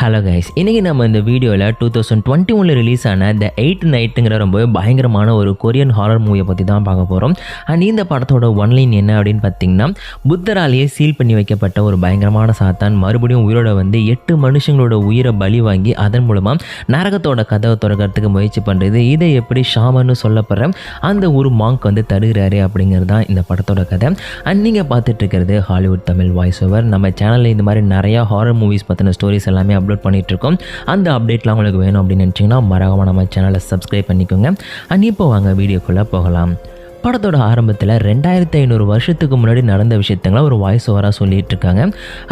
Hello guys, இன்றைக்கி நம்ம இந்த வீடியோவில் 2021 ரிலீஸ் ஆன த 8th நைட்டுங்கிற ரொம்ப பயங்கரமான ஒரு கொரியன் ஹாரர் மூவியை பற்றி தான் பார்க்க போகிறோம். அண்ட் இந்த படத்தோட ஒன்லைன் என்ன அப்படின்னு பார்த்தீங்கன்னா, புத்தராலேயே சீல் பண்ணி வைக்கப்பட்ட ஒரு பயங்கரமான சாத்தான் மறுபடியும் உயிரோட வந்து 8 மனுஷங்களோட உயிரை பலி வாங்கி அதன் மூலமாக நரகத்தோட கதவை திறக்கிறதுக்கு முயற்சி பண்ணுறது. இதை எப்படி ஷாமன்னு சொல்லப்படுற அந்த ஒரு மாங்க் வந்து தடுகிறாரு அப்படிங்கிறது தான் இந்த படத்தோட கதை. அண்ட் நீங்கள் பார்த்துட்டு இருக்கிறது ஹாலிவுட் தமிழ் வாய்ஸ் ஓவர். நம்ம சேனலில் இந்த மாதிரி நிறையா ஹாரர் மூவிஸ் பற்றின ஸ்டோரிஸ் எல்லாமே அப்லோட் பண்ணிட்டு இருக்கோம். அந்த அப்டேட்லாம் உங்களுக்கு வேணும் அப்படின்னு நினச்சிங்கன்னா மறக்காம நம்ம சேனலை சப்ஸ்கிரைப் பண்ணிக்கோங்க. அண்ட் இப்போ வாங்க வீடியோக்குள்ளே போகலாம். படத்தோட ஆரம்பத்தில் 2500 வருஷத்துக்கு முன்னாடி நடந்த விஷயத்தங்களை ஒரு வாய்ஸ் ஓவராக சொல்லிட்டு இருக்காங்க.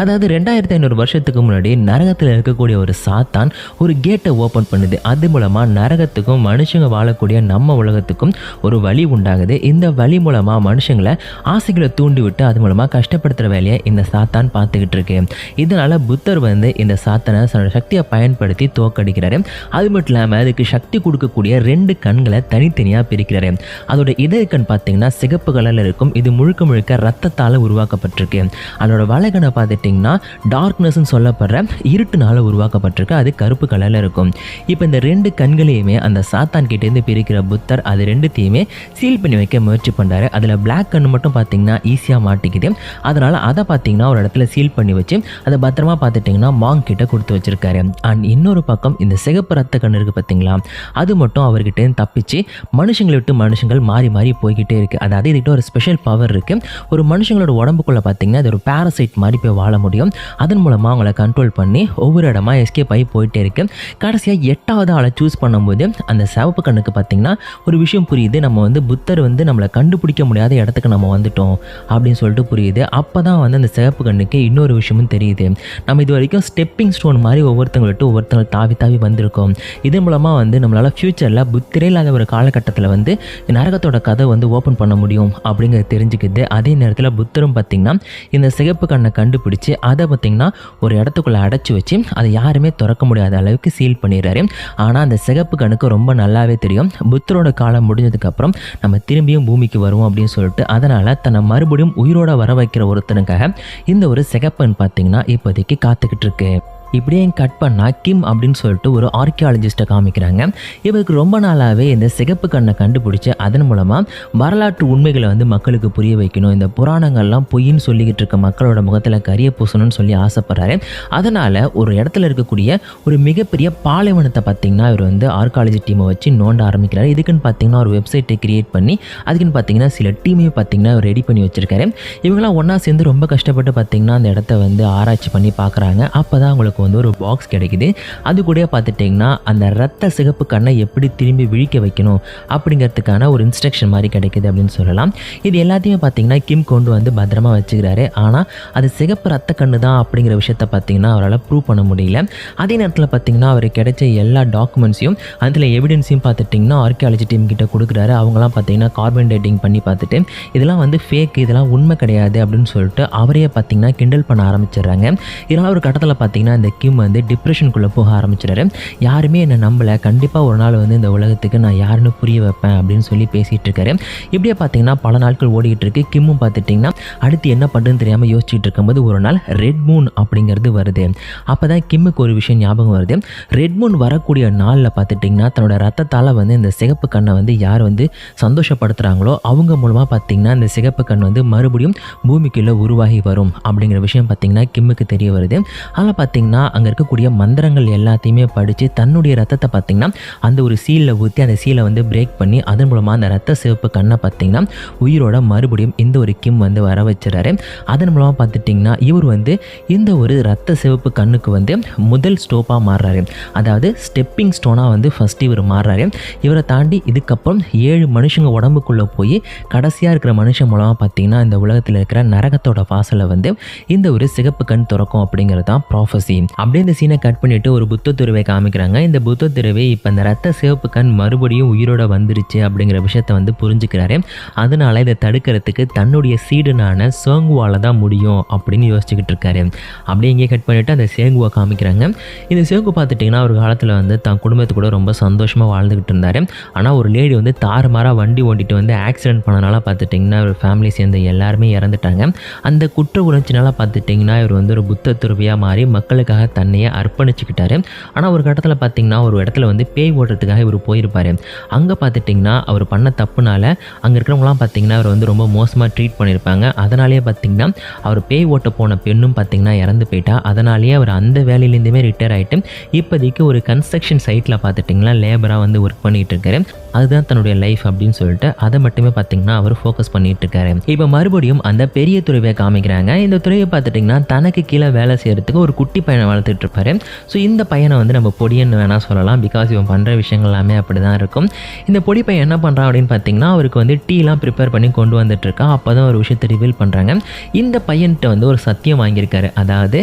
அதாவது 2500 வருஷத்துக்கு முன்னாடி நரகத்தில் இருக்கக்கூடிய ஒரு சாத்தான் ஒரு கேட்டை ஓப்பன் பண்ணுது. அது மூலமாக நரகத்துக்கும் மனுஷங்க வாழக்கூடிய நம்ம உலகத்துக்கும் ஒரு வழி உண்டாகுது. இந்த வழி மூலமாக மனுஷங்களை ஆசைகளை தூண்டி விட்டு அது மூலமாக கஷ்டப்படுத்துகிற வேலையை இந்த சாத்தான் பார்த்துக்கிட்டு இருக்கு. இதனால் புத்தர் வந்து இந்த சாத்தானை சக்தியை பயன்படுத்தி தோக்கடிக்கிறாரு. அது மட்டும் இல்லாமல் அதுக்கு சக்தி கொடுக்கக்கூடிய 2 கண்களை தனித்தனியாக பிரிக்கிறாரு. அதோட இதய கண் பார்த்தீங்கன்னா சிகப்பு கலரில் இருக்கும். இது முழுக்க முழுக்க ரத்தத்தால் உருவாக்கப்பட்டிருக்கு. அதோட வலகனை பார்த்துட்டிங்கன்னா டார்க்னஸ்ன்னு சொல்லப்படுற இருட்டுனால உருவாக்கப்பட்டிருக்கு. அது கருப்பு கலரில் இருக்கும். இப்போ இந்த 2 கண்களையுமே அந்த சாத்தான் கிட்டேருந்து பிரிக்கிற புத்தர் அது 2த்தையுமே சீல் பண்ணி வைக்க முயற்சி பண்ணுறாரு. அதில் பிளாக் கண் மட்டும் பார்த்தீங்கன்னா ஈஸியாக மாட்டிக்குது. அதனால் அதை பார்த்தீங்கன்னா ஒரு இடத்துல சீல் பண்ணி வச்சு அதை பத்திரமா பார்த்துட்டிங்கன்னா மாங்க் கிட்ட கொடுத்து வச்சிருக்காரு. அண்ட் இன்னொரு பக்கம் இந்த சிகப்பு ரத்த கண் இருக்குது பார்த்தீங்களா, அது மட்டும் அவர்கிட்ட தப்பிச்சு மனுஷங்களை விட்டு மனுஷங்கள் மாறி மாறி போய்கிட்டே இருக்குது. அதாவது இதுகிட்ட ஒரு ஸ்பெஷல் பவர் இருக்குது. ஒரு மனுஷங்களோட உடம்புக்குள்ளே பார்த்தீங்கன்னா அது ஒரு பேரசைட் மாதிரி போய் வாழ முடியும். அதன் மூலமாக அவங்கள கண்ட்ரோல் பண்ணி ஒவ்வொரு இடமா எஸ்கேப் ஆகி போயிட்டே இருக்குது. கடைசியாக 8வது ஆளை சூஸ் பண்ணும்போது அந்த சிவப்பு கண்ணுக்கு பார்த்தீங்கன்னா ஒரு விஷயம் புரியுது. நம்ம வந்து புத்தர் வந்து நம்மளை கண்டுபிடிக்க முடியாத இடத்துக்கு நம்ம வந்துட்டோம் அப்படின்னு சொல்லிட்டு புரியுது. அப்போ தான் வந்து அந்த சிவப்பு கண்ணுக்கு இன்னொரு விஷயமும் தெரியுது. நம்ம இது வரைக்கும் ஸ்டெப்பிங் ஸ்டோன் மாதிரி ஒவ்வொருத்தவங்கள்ட்ட ஒவ்வொருத்தவங்க தாவி தாவி வந்திருக்கோம். இதன் மூலமாக வந்து நம்மளால் ஃப்யூச்சரில் புத்தரே இல்லாத ஒரு காலகட்டத்தில் வந்து நரகத்தோட கதை வந்து ஓப்பன் பண்ண முடியும் அப்படிங்கிறது தெரிஞ்சுக்குது. அதே நேரத்தில் புத்தரும் பார்த்திங்கன்னா இந்த சிகப்பு கண்ணை கண்டுபிடிச்சி அதை பார்த்திங்கன்னா ஒரு இடத்துக்குள்ளே அடைச்சி வச்சு அதை யாருமே திறக்க முடியாத அளவுக்கு சீல் பண்ணிடுறாரு. ஆனால் அந்த சிகப்பு கண்ணுக்கு ரொம்ப நல்லாவே தெரியும் புத்தரோட காலம் முடிஞ்சதுக்கப்புறம் நம்ம திரும்பியும் பூமிக்கு வருவோம் அப்படின்னு சொல்லிட்டு, அதனால் தன்னை மறுபடியும் உயிரோட வர வைக்கிற ஒருத்தனுக்காக இந்த ஒரு சிகப்பன் பார்த்திங்கன்னா இப்போதைக்கு காத்துக்கிட்டு இருக்கு. இப்படியே கட் பண்ணால் கிம் அப்படின்னு சொல்லிட்டு ஒரு ஆர்கியாலஜிஸ்ட்டை காமிக்கிறாங்க. இவருக்கு ரொம்ப நாளாகவே இந்த சிகப்பு கண்ணை கண்டுபிடிச்சி அதன் மூலமாக வரலாற்று உண்மைகளை வந்து மக்களுக்கு புரிய வைக்கணும், இந்த புராணங்கள்லாம் பொய்ன்னு சொல்லிக்கிட்டு இருக்க மக்களோட முகத்தில் கரிய பூசணும்னு சொல்லி ஆசைப்படுறாரு. அதனால் ஒரு இடத்துல இருக்கக்கூடிய ஒரு மிகப்பெரிய பாலைவனத்தை பார்த்திங்கன்னா இவர் வந்து ஆர்கியாலஜி டீமை வச்சு நோண்ட ஆரம்பிக்கிறார். இதுக்குன்னு பார்த்திங்கன்னா ஒரு வெப்சைட்டை கிரியேட் பண்ணி அதுக்குன்னு பார்த்திங்கன்னா சில டீமையும் பார்த்திங்கன்னா ரெடி பண்ணி வச்சுருக்காரு. இவங்களாம் ஒன்றா சேர்ந்து ரொம்ப கஷ்டப்பட்டு பார்த்திங்கன்னா அந்த இடத்த வந்து ஆராய்ச்சி பண்ணி பார்க்குறாங்க. அப்போ தான் அவங்களுக்கு வந்து ஒரு பாக்ஸ் கிடைக்குது. அது கூட பார்த்துட்டிங்கன்னா அந்த ரத்த சிகப்பு கண்ணை எப்படி திரும்பி விழிக்க வைக்கணும் அப்படிங்கிறதுக்கான ஒரு இன்ஸ்ட்ரக்ஷன் மாதிரி கிடைக்குது அப்படின்னு சொல்லலாம். இது எல்லாத்தையுமே பார்த்திங்கன்னா கிம் கொண்டு வந்து பத்திரமா வச்சுக்கிறாரு. ஆனால் அது சிகப்பு ரத்த கண்ணு தான் அப்படிங்கிற விஷயத்தை பார்த்திங்கன்னா அவரால் ப்ரூவ் பண்ண முடியல. அதே நேரத்தில் பார்த்திங்கன்னா அவர் கிடைச்ச எல்லா டாக்குமெண்ட்ஸையும் அதில் எவிடன்ஸையும் பார்த்துட்டிங்கன்னா ஆர்கியாலஜி டீம் கிட்ட கொடுக்குறாரு. அவங்களாம் பார்த்திங்கன்னா கார்பன் டேட்டிங் பண்ணி பார்த்துட்டு இதெல்லாம் வந்து ஃபேக், இதெல்லாம் உண்மை கிடையாது அப்படின்னு சொல்லிட்டு அவரையே பார்த்திங்கன்னா கிண்டல் பண்ண ஆரம்பிச்சிடுறாங்க. இதனால் ஒரு கட்டத்தில் பார்த்திங்கன்னா இந்த கிம் வந்து டிப்ரெஷனுக்குள்ளே போக ஆரம்பிச்சிடாரு. யாருமே என்னை நம்பலை, கண்டிப்பாக ஒரு நாள் வந்து இந்த உலகத்துக்கு நான் யாருன்னு புரிய வைப்பேன் அப்படின்னு சொல்லி பேசிகிட்டு இருக்காரு. இப்படியே பார்த்தீங்கன்னா பல நாட்கள் ஓடிக்கிட்டு இருக்கு. கிம்மும் பார்த்துட்டிங்கன்னா அடுத்து என்ன பண்ணுறதுன்னு தெரியாமல் யோசிச்சுட்டு இருக்கும்போது ஒரு நாள் ரெட் மூன் அப்படிங்கிறது வருது. அப்போ தான் கிம்முக்கு ஒரு விஷயம் ஞாபகம் வருது. ரெட் மூன் வரக்கூடிய நாளில் பார்த்துட்டிங்கன்னா தன்னோட ரத்தத்தால் வந்து இந்த சிகப்பு கண்ணை வந்து யார் வந்து சந்தோஷப்படுத்துகிறாங்களோ அவங்க மூலமாக பார்த்திங்கன்னா இந்த சிகப்பு கண் வந்து மறுபடியும் பூமிக்குள்ளே உருவாகி வரும் அப்படிங்கிற விஷயம் பார்த்திங்கன்னா கிம்முக்கு தெரிய வருது. அதில் பார்த்திங்கன்னா அங்கே இருக்கக்கூடிய மந்திரங்கள் எல்லாத்தையுமே படித்து தன்னுடைய ரத்தத்தை பார்த்திங்கன்னா அந்த ஒரு சீலில் ஊற்றி அந்த சீலை வந்து பிரேக் பண்ணி அதன் மூலமாக அந்த ரத்த சிவப்பு கண்ணை பார்த்திங்கன்னா உயிரோட மறுபடியும் இந்த ஒரு கிம் வந்து வர வச்சுறாரு. அதன் மூலமாக பார்த்துட்டிங்கன்னா இவர் வந்து இந்த ஒரு ரத்த சிவப்பு கண்ணுக்கு வந்து முதல் ஸ்டோப்பாக மாறுறாரு. அதாவது ஸ்டெப்பிங் ஸ்டோனாக வந்து ஃபஸ்ட்டு இவர் மாறுறாரு. இவரை தாண்டி இதுக்கப்புறம் 7 மனுஷங்க உடம்புக்குள்ளே போய் கடைசியாக இருக்கிற மனுஷன் மூலமாக பார்த்திங்கன்னா இந்த உலகத்தில் இருக்கிற நரகத்தோட வாசலை வந்து இந்த ஒரு சிகப்பு கண் திறக்கும் அப்படிங்கிறது தான் ப்ராஃபஸி. அப்படியே இந்த சீனை கட் பண்ணிவிட்டு ஒரு புத்த துறவை காமிக்கிறாங்க. இந்த புத்த துறவை இப்போ இந்த ரத்த சிவப்பு கண் மறுபடியும் உயிரோட வந்துருச்சு அப்படிங்கிற விஷயத்த வந்து புரிஞ்சுக்கிறாரு. அதனால் இதை தடுக்கிறதுக்கு தன்னுடைய சீடனான சேங்குவால தான் முடியும் அப்படின்னு யோசிச்சுக்கிட்டு இருக்காரு. அப்படியே இங்கே கட் பண்ணிவிட்டு அந்த சேங்குவா காமிக்கிறாங்க. இந்த சேங்கு பார்த்துட்டிங்கன்னா ஒரு காலத்தில் வந்து தன் குடும்பத்து கூட ரொம்ப சந்தோஷமாக வாழ்ந்துக்கிட்டு இருந்தார். ஆனால் ஒரு லேடி வந்து தாறுமாறாக வண்டி ஓட்டிட்டு வந்து ஆக்சிடென்ட் பண்ணனால பார்த்துட்டிங்கன்னா ஒரு ஃபேமிலி சேர்ந்து எல்லாருமே இறந்துட்டாங்க. அந்த குற்ற உணர்ச்சினால பார்த்துட்டிங்கன்னா இவர் வந்து ஒரு புத்த துறவியாக மாறி மக்களுக்கு மக்களுக்காக தன்னையே அர்ப்பணிச்சுக்கிட்டாரு. ஆனால் ஒரு கட்டத்தில் பார்த்திங்கன்னா ஒரு இடத்துல வந்து பேய் ஓட்டுறதுக்காக இவர் போயிருப்பார். அங்கே பார்த்துட்டிங்கன்னா அவர் பண்ண தப்புனால அங்கே இருக்கிறவங்களாம் பார்த்திங்கன்னா அவர் வந்து ரொம்ப மோசமாக ட்ரீட் பண்ணியிருப்பாங்க. அதனாலேயே பார்த்திங்கன்னா அவர் பேய் ஓட்ட போன பெண்ணும் பார்த்திங்கன்னா இறந்து போயிட்டா. அதனாலேயே அவர் அந்த வேலையிலேருந்துமே ரிட்டையர் ஆகிட்டு இப்போதைக்கு ஒரு கன்ஸ்ட்ரக்ஷன் சைட்டில் பார்த்துட்டிங்கன்னா லேபராக வந்து ஒர்க் பண்ணிகிட்டு இருக்காரு. அதுதான் தன்னுடைய லைஃப் அப்படின்னு சொல்லிட்டு அதை மட்டுமே பார்த்திங்கன்னா அவர் ஃபோக்கஸ் பண்ணிட்டு இருக்காரு. இப்போ மறுபடியும் அந்த பெரிய துறவியை காமிக்கிறாங்க. இந்த துறவியை பார்த்துட்டிங்கன்னா தனக்கு கீழே வேலை செய்கிறதுக்கு ஒரு குட்டி பையனை வளர்த்துட்டு இருப்பாரு. ஸோ இந்த பையனை வந்து நம்ம பொடியன்னு வேணால் சொல்லலாம். பிகாஸ் இவன் பண்ணுற விஷயங்கள் எல்லாமே அப்படி தான் இருக்கும். இந்த பொடி பையன் என்ன பண்ணுறான் அப்படின்னு பார்த்தீங்கன்னா அவருக்கு வந்து டீலாம் ப்ரிப்பேர் பண்ணி கொண்டு வந்துட்டு இருக்கா. அப்போ தான் ஒரு விஷயத்தை ரிவீல் பண்ணுறாங்க. இந்த பையன்கிட்ட வந்து ஒரு சத்தியம் வாங்கியிருக்காரு. அதாவது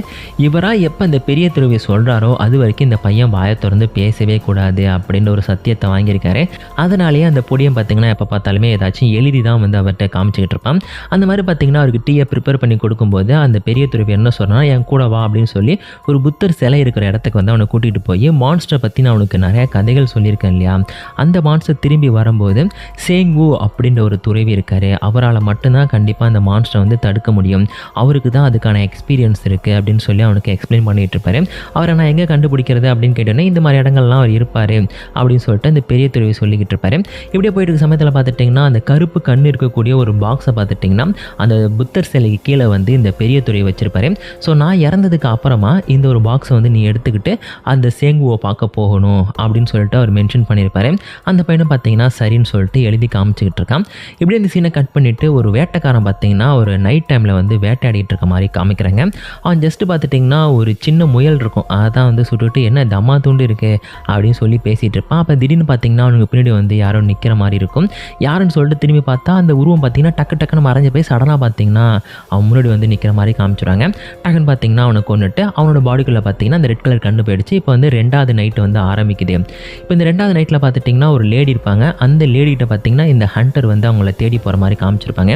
இவராக எப்போ இந்த பெரிய துறவியை சொல்கிறாரோ அது வரைக்கும் இந்த பையன் வாயை திறந்து பேசவே கூடாது அப்படின்ற ஒரு சத்தியத்தை வாங்கியிருக்காரு. அதனாலேயே அந்த பொடியை பார்த்திங்கன்னா எப்போ பார்த்தாலுமே ஏதாச்சும் எழுதி தான் வந்து அவர்கிட்ட காமிச்சிக்கிட்டு இருப்பான். அந்த மாதிரி பார்த்திங்கன்னா அவருக்கு டீயை ப்ரிப்பேர் பண்ணி கொடுக்கும்போது அந்த பெரிய துறவி என்ன சொல்கிறான், என் கூட வா அப்படின்னு சொல்லி ஒரு புத்தர் சிலை இருக்கிற இடத்துக்கு வந்து அவனை கூட்டிகிட்டு போய் மான்ஸ்டரை பற்றி நான் அவனுக்கு நிறையா கதைகள் சொல்லியிருக்கேன் இல்லையா, அந்த மான்ஸ்டர் திரும்பி வரும்போது சேங்கு அப்படின்ற ஒரு துறவி இருக்கார். அவரால் மட்டும்தான் கண்டிப்பாக அந்த மான்ஸ்டரை வந்து தடுக்க முடியும். அவருக்கு தான் அதுக்கான எக்ஸ்பீரியன்ஸ் இருக்குது அப்படின்னு சொல்லி அவனுக்கு எக்ஸ்பிளைன் பண்ணிகிட்டு இருப்பார். அவரை நான் எங்கே கண்டுபிடிக்கிறது அப்படின்னு கேட்டோன்னே இந்த மாதிரி இடங்கள்லாம் அவர் இருப்பார் அப்படின்னு சொல்லிட்டு அந்த பெரிய துறவி சொல்லிக்கிட்டு இருப்பார். இப்படியே போயிட்டு இருக்க சமயத்தில் பார்த்துட்டிங்கன்னா அந்த கருப்பு கண் இருக்கக்கூடிய ஒரு பாக்ஸை பார்த்துட்டிங்கன்னா அந்த புத்தர் சிலைக்கு கீழே வந்து இந்த பெரிய துறையை வச்சுருப்பாரு. ஸோ நான் இறந்ததுக்கு அப்புறமா இந்த ஒரு பாக்ஸை வந்து நீ எடுத்துக்கிட்டு அந்த சேங்குவை பார்க்க போகணும் அப்படின்னு சொல்லிட்டு அவர் மென்ஷன் பண்ணியிருப்பாரு. அந்த பையனும் பார்த்தீங்கன்னா சரின்னு சொல்லிட்டு எழுதி காமிச்சிக்கிட்டு இருக்கான். இப்படி இந்த சீனை கட் பண்ணிவிட்டு ஒரு வேட்டைக்காரன் பார்த்தீங்கன்னா ஒரு நைட் டைமில் வந்து வேட்டையாடிட்டு இருக்க மாதிரி காமிக்கிறாங்க. அவன் ஜஸ்ட்டு பார்த்துட்டிங்கன்னா ஒரு சின்ன முயல் இருக்கும், அதான் வந்து சுட்டுட்டு என்ன தம்மா தூண்டு இருக்குது அப்படின்னு சொல்லி பேசிகிட்டு இருப்பான். அப்போ திடீர்னு பார்த்தீங்கன்னா அவனுக்கு பின்னாடி வந்து யாரோ நிற்கிற மாதிரி இருக்கும். யாருன்னு சொல்லிட்டு திரும்பி பார்த்தா அந்த உருவம் பார்த்தீங்கன்னா டக்குன்னு மறைஞ்சு போய் சடனாக பார்த்தீங்கன்னா அவன் முன்னாடி வந்து நிற்கிற மாதிரி காமிச்சுறாங்க. டக்குன்னு பார்த்தீங்கன்னா அவனை கொண்டுட்டு அவனோட பாடிக்குள்ளே பார்த்தீங்கன்னா அந்த ரெட் கலர் கண்ணு போயிடுச்சு. இப்போ வந்து 2வது நைட்டு வந்து ஆரம்பிக்குது. இப்போ இந்த 2வது நைட்டில் பார்த்துட்டிங்கன்னா ஒரு லேடி இருப்பாங்க. அந்த லேடிகிட்ட பார்த்தீங்கன்னா இந்த ஹண்டர் வந்து அவங்கள தேடி போகிற மாதிரி காமிச்சிருப்பாங்க.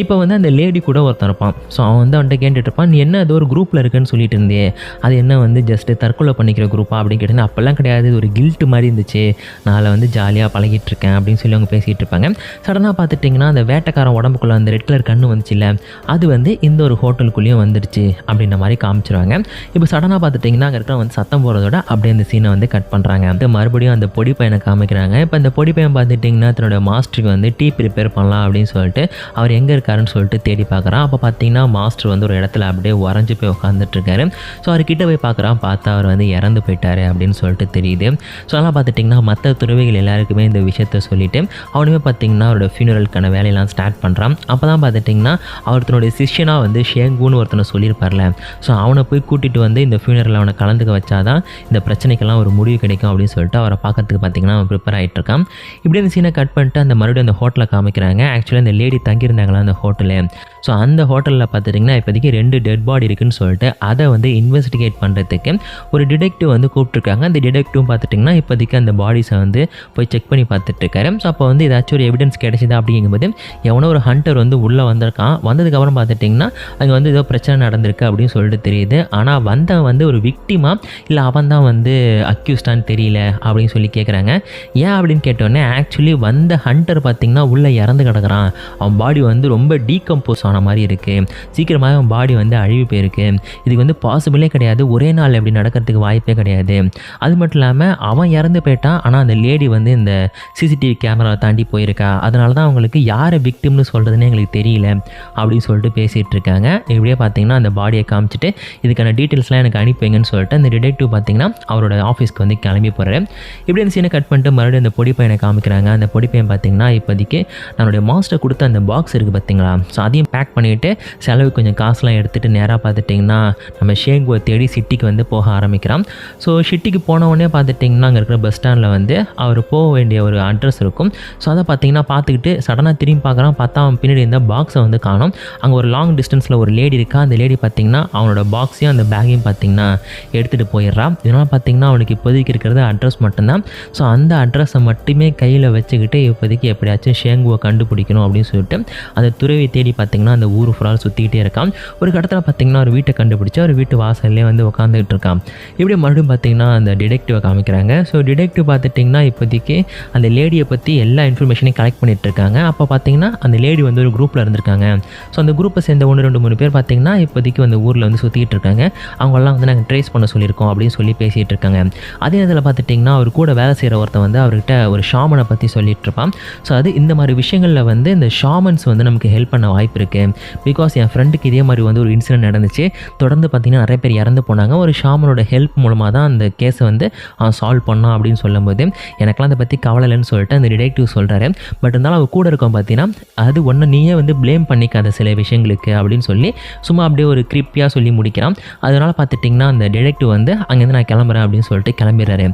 இப்போ வந்து அந்த லேடி கூட ஒருத்தன் இருப்பான். ஸோ அவன் வந்து அவன்கிட்ட கேட்டுட்டு இருப்பான், நீ என்ன அது ஒரு குரூப்பில் இருக்குன்னு சொல்லிட்டு இருந்தே, அது என்ன வந்து ஜஸ்ட்டு தற்கொலை பண்ணிக்கிற குரூப்பா அப்படின்னு கேட்டேன்னா அப்போல்லாம் கிடையாது, இது ஒரு கில்ட்டு மாதிரி இருந்துச்சு, நான் வந்து ஜாலியாக பழகிட்டு இருக்கேன் அப்படின்னு சொல்லி அவங்க பேசிகிட்டு இருப்பாங்க. சடனாக பார்த்துட்டிங்கன்னா அந்த வேட்டைக்காரன் உடம்புக்குள்ளே அந்த ரெட் கலர் கண்ணு வந்துச்சு இல்லை, அது வந்து இந்த ஒரு ஹோட்டலுக்குள்ளேயும் வந்துடுச்சு அப்படின்ற மாதிரி காமிச்சிருவாங்க. இப்போ சடனாக பார்த்துட்டிங்கன்னா அங்கே இருக்கிற வந்து சத்தம் போகிறதோட அப்படியே அந்த சீனை வந்து கட் பண்ணுறாங்க. மறுபடியும் அந்த பொடி பையனை காமிக்கிறாங்க. இப்போ அந்த பொடி பையன் பார்த்துட்டிங்கன்னா தன்னோட மாஸ்டருக்கு வந்து டீ ப்ரிப்பேர் பண்ணலாம் அப்படின்னு சொல்லிட்டு அவர் எங்கே இருக்காருன்னு சொல்லிட்டு தேடி பார்க்குறான். அப்போ பார்த்தீங்கன்னா மாஸ்டர் வந்து ஒரு இடத்துல அப்படியே உறைஞ்சி போய் உட்காந்துட்ருக்காரு. ஸோ அவர்கிட்ட போய் பார்க்குறான், பார்த்தா அவர் வந்து இறந்து போயிட்டாரு அப்படின்னு சொல்லிட்டு தெரியுது. ஸோ அதெல்லாம் பார்த்துட்டிங்கன்னா மற்ற துறவிகள் எல்லாருக்குமே இந்த விஷயத்த சொல்லிவிட்டு அவனுமே பார்த்திங்கன்னா அவரோட ஃபியூனரலுக்கான வேலையெல்லாம் ஸ்டார்ட் பண்ணுறான். அப்போ தான் பார்த்துட்டிங்கன்னா அவருத்தனுடைய சிஷ்யனாக வந்து ஷேங்குன்னு ஒருத்தனை சொல்லியிருப்பார்ல, ஸோ அவனை போய் கூட்டிகிட்டு வந்து இந்த ஃபியூனரல் அவனை கலந்துக்க வச்சாதான் இந்த பிரச்சனைக்கெல்லாம் ஒரு முடிவு கிடைக்கும் அப்படின்னு சொல்லிட்டு அவரை பார்க்கறதுக்கு பார்த்திங்கன்னா அவன் ப்ரிப்பேர் ஆகிட்டு இருக்கான். இப்படி இந்த சீனை கட் பண்ணிட்டு அந்த மறுபடியும் அந்த ஹோட்டலை காமிக்கிறாங்க. ஆக்சுவலாக அந்த லேடி தங்கியிருந்தாங்களா அந்த ஹோட்டலு. ஸோ அந்த ஹோட்டலில் பார்த்துட்டிங்கன்னா இப்போதைக்கு 2 டெட் பாடி இருக்குன்னு சொல்லிட்டு அதை வந்து இன்வெஸ்டிகேட் பண்ணுறதுக்கு ஒரு டிடெக்டிவ் வந்து கூப்பிட்ருக்காங்க. அந்த டிடெக்டிவ் பார்த்துட்டிங்கன்னா இப்போதைக்கு அந்த பாடிஸை வந்து போய் செக் பண்ணி பார்த்துட்ருக்காரு. ஸோ அப்போ வந்து ஏதாச்சும் ஒரு எவிடன்ஸ் கிடைச்சிதா அப்படிங்கும்போது எவனோ ஒரு ஹண்டர் வந்து உள்ளே வந்திருக்கான். வந்ததுக்கப்புறம் பார்த்துட்டிங்கன்னா அங்கே வந்து ஏதோ பிரச்சனை நடந்திருக்கு அப்படின்னு சொல்லிட்டு தெரியுது. ஆனால் வந்தவன் வந்து ஒரு விக்டிமா இல்லை அவன் தான் வந்து அக்யூஸ்டான்னு தெரியல அப்படின்னு சொல்லி கேட்குறாங்க. ஏன் அப்படின்னு கேட்டோடனே ஆக்சுவலி வந்த ஹண்டர் பார்த்திங்கன்னா உள்ளே இறந்து கிடக்குறான். அவன் பாடி வந்து ரொம்ப டீகம்போஸ் ஆன மாதிரி இருக்குது, சீக்கிரமாக அவன் பாடி வந்து அழிவு போயிருக்கு, இதுக்கு வந்து பாசிபிளே கிடையாது, ஒரே நாள் அப்படி நடக்கிறதுக்கு வாய்ப்பே கிடையாது. அது மட்டும் இல்லாமல் அவன் இறந்து போயிட்டான், ஆனால் அந்த லேடி வந்து இந்த சிசிடிவி கேமராவை தாண்டி போயிருக்கா, அதனால தான் அவங்களுக்கு யாரை விக்டிம்னு சொல்கிறதுன்னு எங்களுக்கு தெரியல அப்படின்னு சொல்லிட்டு பேசிகிட்டு இருக்காங்க. இப்படியே பார்த்தீங்கன்னா அந்த பாடியை காமிச்சிட்டு இதுக்கான டீட்டெயில்ஸ்லாம் எனக்கு அனுப்பிங்கன்னு சொல்லிட்டு அந்த டிடெக்டிவ் பார்த்தீங்கன்னா அவரோட ஆஃபீஸ்க்கு வந்து கிளம்பி போகிறாரு. இப்படி அந்த சீனை கட் பண்ணிட்டு மறுபடியும் அந்த பொடி பையனை காமிக்கிறாங்க. அந்த பொடி பையன் பார்த்தீங்கன்னா இப்போதைக்கு நம்மளுடைய மாஸ்டர் கொடுத்த அந்த பாக்ஸ் இருக்குது பார்த்தீங்களா, ஸோ அதையும் பேக் பண்ணிவிட்டு செலவு கொஞ்சம் காசுலாம் எடுத்துகிட்டு நேராக பார்த்துட்டிங்கன்னா நம்ம ஷேங்குவை தேடி சிட்டிக்கு வந்து போக ஆரம்பிக்கிறான். ஸோ சிட்டிக்கு போனவொடனே பார்த்துட்டிங்கன்னா அங்கே இருக்கிற பஸ் ஸ்டாண்டில் வந்து அவர் போக வேண்டிய ஒரு அட்ரஸ் இருக்கும். ஸோ அதை பார்த்தீங்கன்னா பார்த்துக்கிட்டு சடனாக திரும்பி பார்க்குறான். பார்த்தா அவன் பின்னாடி இருந்த பாக்ஸை வந்து காணும். அங்கே ஒரு லாங் டிஸ்டன்ஸில் ஒரு லேடி இருக்கா. அந்த லேடி பார்த்திங்கன்னா அவனோட பாக்ஸையும் அந்த பேக்கையும் பார்த்திங்கன்னா எடுத்துகிட்டு போயிடுறான். இதனால் பார்த்திங்கன்னா அவனுக்கு இப்போதைக்கு இருக்கிறது அட்ரஸ் மட்டும்தான். ஸோ அந்த அட்ரஸை மட்டுமே கையில் வச்சுக்கிட்டு இப்போதைக்கு எப்படியாச்சும் ஷேங்குவை கண்டுபிடிக்கணும் அப்படின்னு சொல்லிட்டு அந்த துறவியை தேடி பார்த்திங்கன்னா பார்த்திங்கன்னா அந்த ஊர் ஃபுல்லாக சுற்றிக்கிட்டே இருக்கான். ஒரு இடத்துல பார்த்திங்கன்னா ஒரு வீட்டை கண்டுபிடிச்சி ஒரு வீட்டு வாசல்லே வந்து உட்காந்துக்கிட்டு இருக்கான். இப்படி மறுபடியும் பார்த்திங்கன்னா அந்த டிடெக்டிவை காமிக்கிறாங்க. ஸோ டிடெக்டிவ் பார்த்துட்டிங்கன்னா இப்போதைக்கு அந்த லேடியை பற்றி எல்லா இன்ஃபர்மேஷனையும் கலெக்ட் பண்ணிட்டு இருக்காங்க. அப்போ பார்த்திங்கன்னா அந்த லேடி வந்து ஒரு குரூப்பில் இருந்திருக்காங்க. ஸோ அந்த குரூப்பை சேர்ந்த 1-2-3 பேர் பார்த்திங்கன்னா இப்போதைக்கு அந்த ஊரில் வந்து சுற்றிக்கிட்டு இருக்காங்க. அவங்களாம் வந்து நாங்கள் ட்ரேஸ் பண்ண சொல்லியிருக்கோம் அப்படின்னு சொல்லி பேசிகிட்டு இருக்காங்க. அதே நேரத்தில் பார்த்துட்டிங்கன்னா அவர் கூட வேலை செய்கிற ஒருத்தன் வந்து அவர்கிட்ட ஒரு ஷாமனை பற்றி சொல்லிட்டு இருப்பான். ஸோ அது இந்த மாதிரி விஷயங்களில் வந்து இந்த ஷாமன்ஸ் வந்து நமக்கு ஹெல்ப் பண்ண வாய்ப்பு இருக்குது. பிகாஸ் என் ஃப்ரெண்டுக்கு இதே மாதிரி வந்து ஒரு இன்சிடென்ட் நடந்துச்சு. தொடர்ந்து பார்த்திங்கன்னா நிறைய பேர் இறந்து போனாங்க. ஒரு ஷாமனோட ஹெல்ப் மூலமாக தான் அந்த கேஸை வந்து சால்வ் பண்ணோம் அப்படின்னு சொல்லும்போது எனக்குலாம் அதை பற்றி கவலை இல்லைன்னு சொல்லிட்டு அந்த டிடெக்டிவ் சொல்கிறாரு. பட் இருந்தாலும் அவர் கூட இருக்கோம் பார்த்தீங்கன்னா அது ஒன்று நீயே வந்து ப்ளேம் பண்ணிக்காத சில விஷயங்களுக்கு அப்படின்னு சொல்லி சும்மா அப்படியே ஒரு கிரிப்பியாக சொல்லி முடிக்கிறான். அதனால் பார்த்துட்டிங்கன்னா அந்த டிடெக்டிவ் வந்து அங்கேருந்து நான் கிளம்புறேன் அப்படின்னு சொல்லிட்டு கிளம்பிடுறாரு.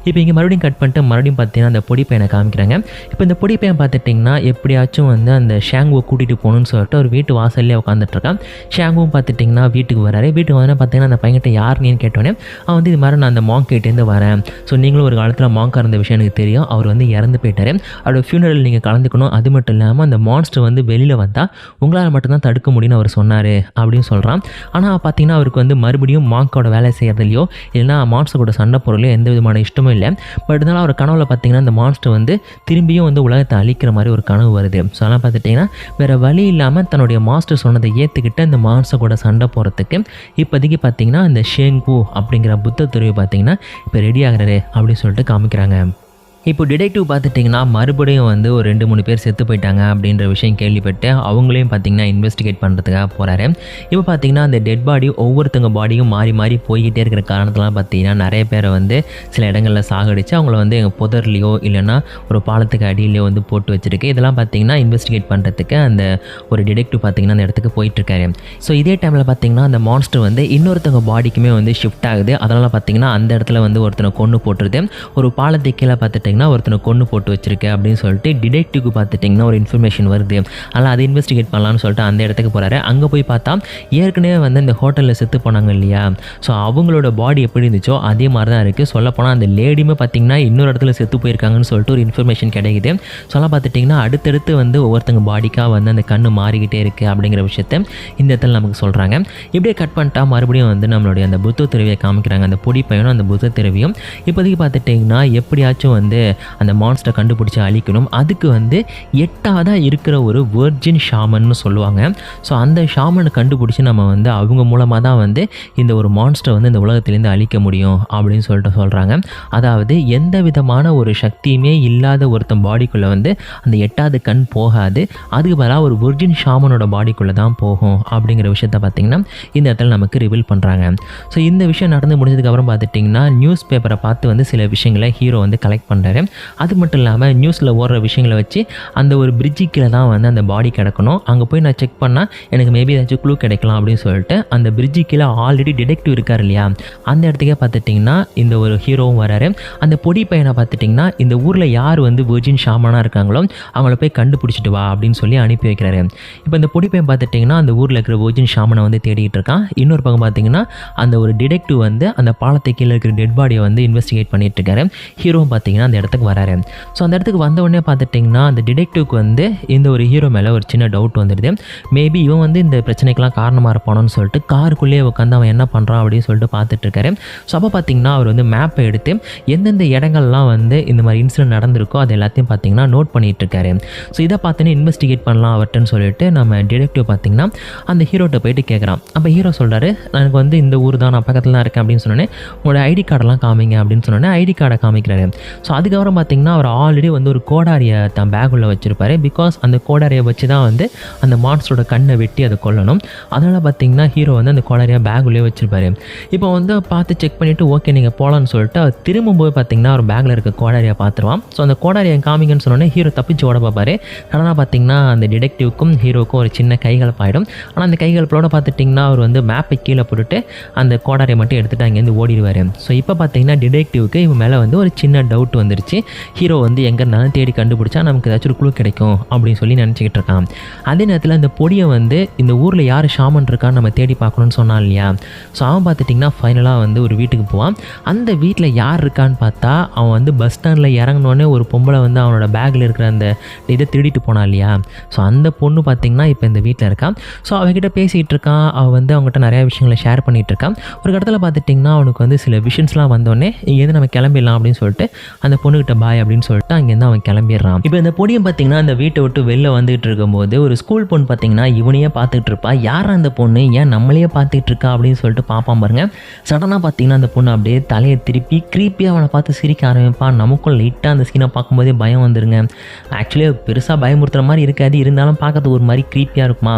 இப்போ இங்கே மறுபடியும் கட் பண்ணிட்டு மறுபடியும் பார்த்தீங்கன்னா அந்த பொடி பையனை காமிக்கிறாங்க. இப்போ இந்த பொடி பையன் பார்த்துட்டிங்கன்னா எப்படியாச்சும் வந்து அந்த ஷாங்குவை கூட்டிகிட்டு போகணுன்னு சொல்லிட்டு ஒரு வீட்டு வாசல்லே உட்காந்துட்ருக்கான். ஷாங்குவும் பார்த்துட்டிங்கன்னா வீட்டுக்கு வராரு. வீட்டுக்கு வந்து பார்த்தீங்கன்னா அந்த பையன்கிட்ட யாருன்னு கேட்டோன்னே அவன் வந்து இது மாதிரி நான் அந்த மாங்க் கிட்டேருந்து வரேன். ஸோ நீங்களும் ஒரு காலத்தில் மாங்காக இருந்த விஷயம் எனக்கு தெரியும். அவர் வந்து இறந்து போயிட்டார். அவரோட ஃபியூனரல் நீங்கள் கலந்துக்கணும். அது மட்டும் இல்லாமல் அந்த மான்ஸ்டர் வந்து வெளியில் வந்தால் உங்களால் மட்டும்தான் தடுக்க முடியும்னு அவர் சொன்னார் அப்படின்னு சொல்கிறான். ஆனால் பார்த்தீங்கன்னா அவருக்கு வந்து மறுபடியும் மாங்கோட வேலை செய்கிறதுலையோ இல்லைனா மான்ஸ்டர் கூட சண்டை போகிறதுலையோ எந்த விதமான இஷ்டமும் இல்லை. பட் இருந்தாலும் அவர் கனவுல பார்த்தீங்கன்னா அந்த மான்ஸ்டர் வந்து திரும்பியும் வந்து உலகத்தை அழிக்கிற மாதிரி ஒரு கனவு வருது. ஸோ அதெல்லாம் பார்த்துட்டிங்கன்னா வேறு வழி இல்லாமல் தன்னுடைய மாஸ்டர் சொன்னதை ஏற்றுக்கிட்டு அந்த மான்ஸ்டர் கூட சண்டை போகிறதுக்கு இப்போதைக்கு பார்த்தீங்கன்னா இந்த ஷேங்கு அப்படிங்கிற புத்த துறவி பார்த்தீங்கன்னா இப்போ ரெடி ஆகிறாரு அப்படின்னு சொல்லிட்டு காமிக்கிறாங்க. இப்போ டிடெக்டிவ் பார்த்துட்டிங்கன்னா மறுபடியும் வந்து ஒரு 2-3 பேர் செத்து போயிட்டாங்க அப்படின்ற விஷயம் கேள்விப்பட்டு அவங்களையும் பார்த்திங்கன்னா இன்வெஸ்டிகேட் பண்ணுறதுக்காக போகிறாரு. இப்போ பார்த்திங்கன்னா அந்த டெட் பாடி ஒவ்வொருத்தங்க பாடியும் மாறி மாறி போய்கிட்டே இருக்கிற காரணத்தெலாம் பார்த்திங்கன்னா நிறைய பேரை வந்து சில இடங்களில் சாகடிச்சு அவங்கள வந்து எங்கள் புதர்லையோ இல்லைனா ஒரு பாலத்துக்கு அடியிலையோ வந்து போட்டு வச்சுருக்கு. இதெல்லாம் பார்த்திங்கன்னா இன்வெஸ்டிகேட் பண்ணுறதுக்கு அந்த ஒரு டிடெக்டிவ் பார்த்திங்கன்னா அந்த இடத்துக்கு போயிட்டுருக்காரு. ஸோ இதே டைமில் பார்த்திங்கன்னா அந்த மான்ஸ்டர் வந்து இன்னொருத்தவங்க பாடிக்குமே வந்து ஷிஃப்ட் ஆகுது. அதனால் பார்த்திங்கன்னா அந்த இடத்துல வந்து ஒருத்தனை கொன்று போட்டுருது. ஒரு பாலத்துக்கு கீழே பார்த்துட்டிங்கன்னா ஒருத்தனை கொண்டு போட்டு வச்சிருக்கு அப்படின்னு சொல்லிட்டு டிடெக்டிவ்க்கு பார்த்துட்டிங்கன்னா ஒரு இன்ஃபர்மேஷன் வருது. அதனால் அதை இன்வெஸ்டிகேட் பண்ணலான்னு சொல்லிட்டு அந்த இடத்துக்கு போகிறாரு. அங்கே போய் பார்த்தா ஏற்கனவே வந்து இந்த ஹோட்டலில் செத்து போனாங்க இல்லையா, ஸோ அவங்களோட பாடி எப்படி இருந்துச்சோ அதே மாதிரி தான் இருக்குது. சொல்லப்போனால் அந்த லேடியுமே பார்த்திங்கன்னா இன்னொரு இடத்துல செத்து போயிருக்காங்கன்னு சொல்லிட்டு ஒரு இன்ஃபர்மேஷன் கிடைக்குது. சொல்ல பார்த்துட்டிங்கன்னா அடுத்தடுத்து வந்து ஒவ்வொருத்தங்க பாடிக்காக வந்து அந்த கண்ணு மாறிக்கிட்டே இருக்குது அப்படிங்கிற விஷயத்த இந்த இடத்துல நமக்கு சொல்கிறாங்க. இப்படியே கட் பண்ணிட்டா மறுபடியும் வந்து நம்மளுடைய அந்த புத்த திரவியை காமிக்கிறாங்க. அந்த பொடி பையனும் அந்த புத்த திரவியும் இப்போதைக்கு பார்த்துட்டிங்கன்னா எப்படியாச்சும் வந்து அந்த மான்ஸ்டரை கண்டுபிடிச்சி அழிக்கணும். அதுக்கு வந்து 8ஆவதாக இருக்கிற ஒரு வெர்ஜின் ஷாமன்னு சொல்லுவாங்க. ஸோ அந்த ஷாமனை கண்டுபிடிச்சி நம்ம வந்து அவங்க மூலமாக தான் வந்து இந்த ஒரு மான்ஸ்டரை வந்து இந்த உலகத்திலேருந்து அழிக்க முடியும் அப்படின்னு சொல்லிட்டு சொல்கிறாங்க. அதாவது எந்த விதமான ஒரு சக்தியுமே இல்லாத ஒருத்தன் பாடிக்குள்ளே வந்து அந்த 8ஆவது கண் போகாது. அதுக்கு பதிலாக ஒரு வெர்ஜின் ஷாமனோட பாடிக்குள்ளே தான் போகும் அப்படிங்கிற விஷயத்த பார்த்திங்கன்னா இந்த இடத்துல நமக்கு ரிவீல் பண்ணுறாங்க. ஸோ இந்த விஷயம் நடந்து முடிஞ்சதுக்கப்புறம் பார்த்துட்டிங்கன்னா நியூஸ் பேப்பரை பார்த்து வந்து சில விஷயங்களை ஹீரோ வந்து கலெக்ட் பண்ணுறாரு. அது மட்டும் இல்லாமல் நியூஸில் ஓடுற விஷயங்களை வச்சு அந்த ஒரு பிரிட்ஜு கீழே தான் வந்து அந்த பாடி கிடக்கணும். அங்கே போய் நான் செக் பண்ணால் எனக்கு மேபி ஏதாச்சும் க்ளூ கிடைக்கலாம் அப்படின்னு சொல்லிட்டு அந்த பிரிட்ஜு கீழே ஆல்ரெடி டிடெக்டிவ் இருக்கார் இல்லையா, அந்த இடத்துக்கே பார்த்துட்டிங்கன்னா இந்த ஒரு ஹீரோவும் வராரு. அந்த பொடி பையனை பார்த்துட்டிங்கன்னா இந்த ஊரில் யார் வந்து வெர்ஜின் ஷாமனாக இருக்காங்களோ அவங்கள போய் கண்டுபிடிச்சிட்டு வா அப்படின்னு சொல்லி அனுப்பி வைக்கிறாரு. இப்போ இந்த பொடி பையன் பார்த்துட்டிங்கன்னா அந்த ஊரில் இருக்கிற வெர்ஜின் ஷாமனை வந்து தேடிட்டு இருக்கான். இன்னொரு பக்கம் பார்த்திங்கன்னா அந்த ஒரு டிடெக்டிவ் வந்து அந்த பாலத்தை கீழே இருக்கிற டெட் பாடியை வந்து இன்வெஸ்டிகேட் பண்ணிட்டு இருக்காரு. ஹீரோவும் பார்த்திங்கன்னா அந்த இடத்துக்கு வராரு. ஸோ அந்த இடத்துக்கு வந்த உடனே பார்த்துட்டிங்கன்னா அந்த டிடெக்டிவ்க்கு வந்து இந்த ஒரு ஹீரோ மேலே ஒரு சின்ன டவுட் வந்துடுது. மேபி இவன் வந்து இந்த பிரச்சனைக்கெலாம் காரணமாக இருப்பானோன்னு சொல்லிட்டு காருக்குள்ளேயே உட்காந்து அவன் என்ன பண்ணுறான் அப்படின்னு சொல்லிட்டு பார்த்துட்டு இருக்காரு. ஸோ அப்போ பார்த்திங்கன்னா அவர் வந்து மேப்பை எடுத்து எந்தெந்த இடங்கள்லாம் வந்து இந்த மாதிரி இன்சிடென்ட் நடந்திருக்கோ அது எல்லாத்தையும் பார்த்திங்கன்னா நோட் பண்ணிகிட்டு இருக்காரு. ஸோ இதை பார்த்துன்னு இன்வெஸ்டிகேட் பண்ணலாம் அவர்கிட்டன்னு சொல்லிட்டு நம்ம டிடெக்டிவ் பார்த்திங்கன்னா அந்த ஹீரோட்ட போயிட்டு கேட்குறான். அப்போ ஹீரோ சொல்கிறாரு, எனக்கு வந்து இந்த ஊர் தான், நான் பக்கத்தில் தான் இருக்கேன் அப்படின்னு சொன்னோன்னே உங்களோட ஐடி கார்டெல்லாம் காமிங்க அப்படின்னு சொன்னோன்னே ஐடி கார்டை காமிக்கிறாரு. ஸோ அதுக்கப்புறம் பார்த்திங்கன்னா அவர் ஆல்ரெடி வந்து ஒரு கோடாரியை தான் பேக்குள்ளே வச்சுருப்பாரு. பிகாஸ் அந்த கோடாரியை வச்சு தான் வந்து அந்த மான்ஸ்டரோட கண்ணை வெட்டி அதை கொல்லணும். அதனால் பார்த்திங்கன்னா ஹீரோ வந்து அந்த கோடாரியை பேக்குள்ளே வச்சுருப்பாரு. இப்போ வந்து பார்த்து செக் பண்ணிவிட்டு ஓகே நீங்கள் போகலான்னு சொல்லிட்டு அவர் திரும்பும்போது பார்த்திங்கன்னா ஒரு பேக்கில் இருக்க கோடாரியை பார்த்துருவான். ஸோ அந்த கோடாரியை காமிங்கன்னு சொன்னோன்னே ஹீரோ தப்பிச்சு ஓட பார்ப்பாரு. ஆனால் பார்த்திங்கன்னா அந்த டிடெக்டிவ்க்கும் ஹீரோக்கும் ஒரு சின்ன கைகலப்பாயிடும். ஆனால் அந்த கைகலப்போட பார்த்துட்டிங்கன்னா அவர் வந்து மேப்பை கீழே போட்டுட்டு அந்த கோடாரியை மட்டும் எடுத்துகிட்டு அங்கேருந்து ஓடிடுவார். ஸோ இப்போ பார்த்திங்கன்னா டிடெக்டிவ்க்கு இவன் மேலே வந்து ஒரு சின்ன டவுட் வந்துடுது. வந்துருச்சு. ஹீரோ வந்து எங்கே இருந்தாலும் தேடி கண்டுபிடிச்சா நமக்கு ஏதாச்சும் ஒரு குழு கிடைக்கும் அப்படின்னு சொல்லி நினச்சிக்கிட்டு இருக்கான். அதே நேரத்தில் அந்த பொடியை வந்து இந்த ஊரில் யார் ஷாமன் இருக்கான்னு நம்ம தேடி பார்க்கணும்னு சொன்னான் இல்லையா. ஸோ அவன் பார்த்துட்டிங்கன்னா ஃபைனலாக வந்து ஒரு வீட்டுக்கு போவான். அந்த வீட்டில் யார் இருக்கான்னு பார்த்தா அவன் வந்து பஸ் ஸ்டாண்டில் இறங்கினோடனே ஒரு பொம்பளை வந்து அவனோட பேக்கில் இருக்கிற அந்த இதை திருடிட்டு போனான் இல்லையா. ஸோ அந்த பொண்ணு பார்த்திங்கன்னா இப்போ இந்த வீட்டில் இருக்கான். ஸோ அவகிட்ட பேசிகிட்டு இருக்கான். அவன் வந்து அவங்ககிட்ட நிறையா விஷயங்களை ஷேர் பண்ணிகிட்டு இருக்கான். ஒரு இடத்துல பார்த்துட்டிங்கன்னா அவனுக்கு வந்து சில விஷன்ஸ்லாம் வந்தோடனே இங்கேருந்து நம்ம கிளம்பிடலாம் அப்படின்னு சொல்லிட்டு அந்த பொண்ணுக்கிட்ட பாய் அப்படின்னு சொல்லிட்டு அங்கேருந்து அவன் கிளம்பிடுறான். இப்போ இந்த பொடியை பார்த்திங்கன்னா அந்த வீட்டை விட்டு வெளில வந்துகிட்டு இருக்கும்போது ஒரு ஸ்கூல் பொண்ணு பார்த்திங்கன்னா இவனையே பார்த்துட்டு இருப்பா. யார் அந்த பொண்ணு, ஏன் நம்மளையே பார்த்துட்டு இருக்கா அப்படின்னு சொல்லிட்டு பார்ப்பான் பாருங்க. சடனாக பார்த்திங்கன்னா அந்த பொண்ணு அப்படியே தலையை திருப்பி க்ரீப்பியாக அவனை பார்த்து சிரிக்க ஆரம்பிப்பான். நமக்கும் லைட்டாக அந்த சீனை பார்க்கும்போதே பயம் வந்துருங்க. ஆக்சுவலி பெருசாக பயமுறுத்துற மாதிரி இருக்காது, இருந்தாலும் பார்க்கறது ஒரு மாதிரி க்ரீப்பியாக இருக்குமா.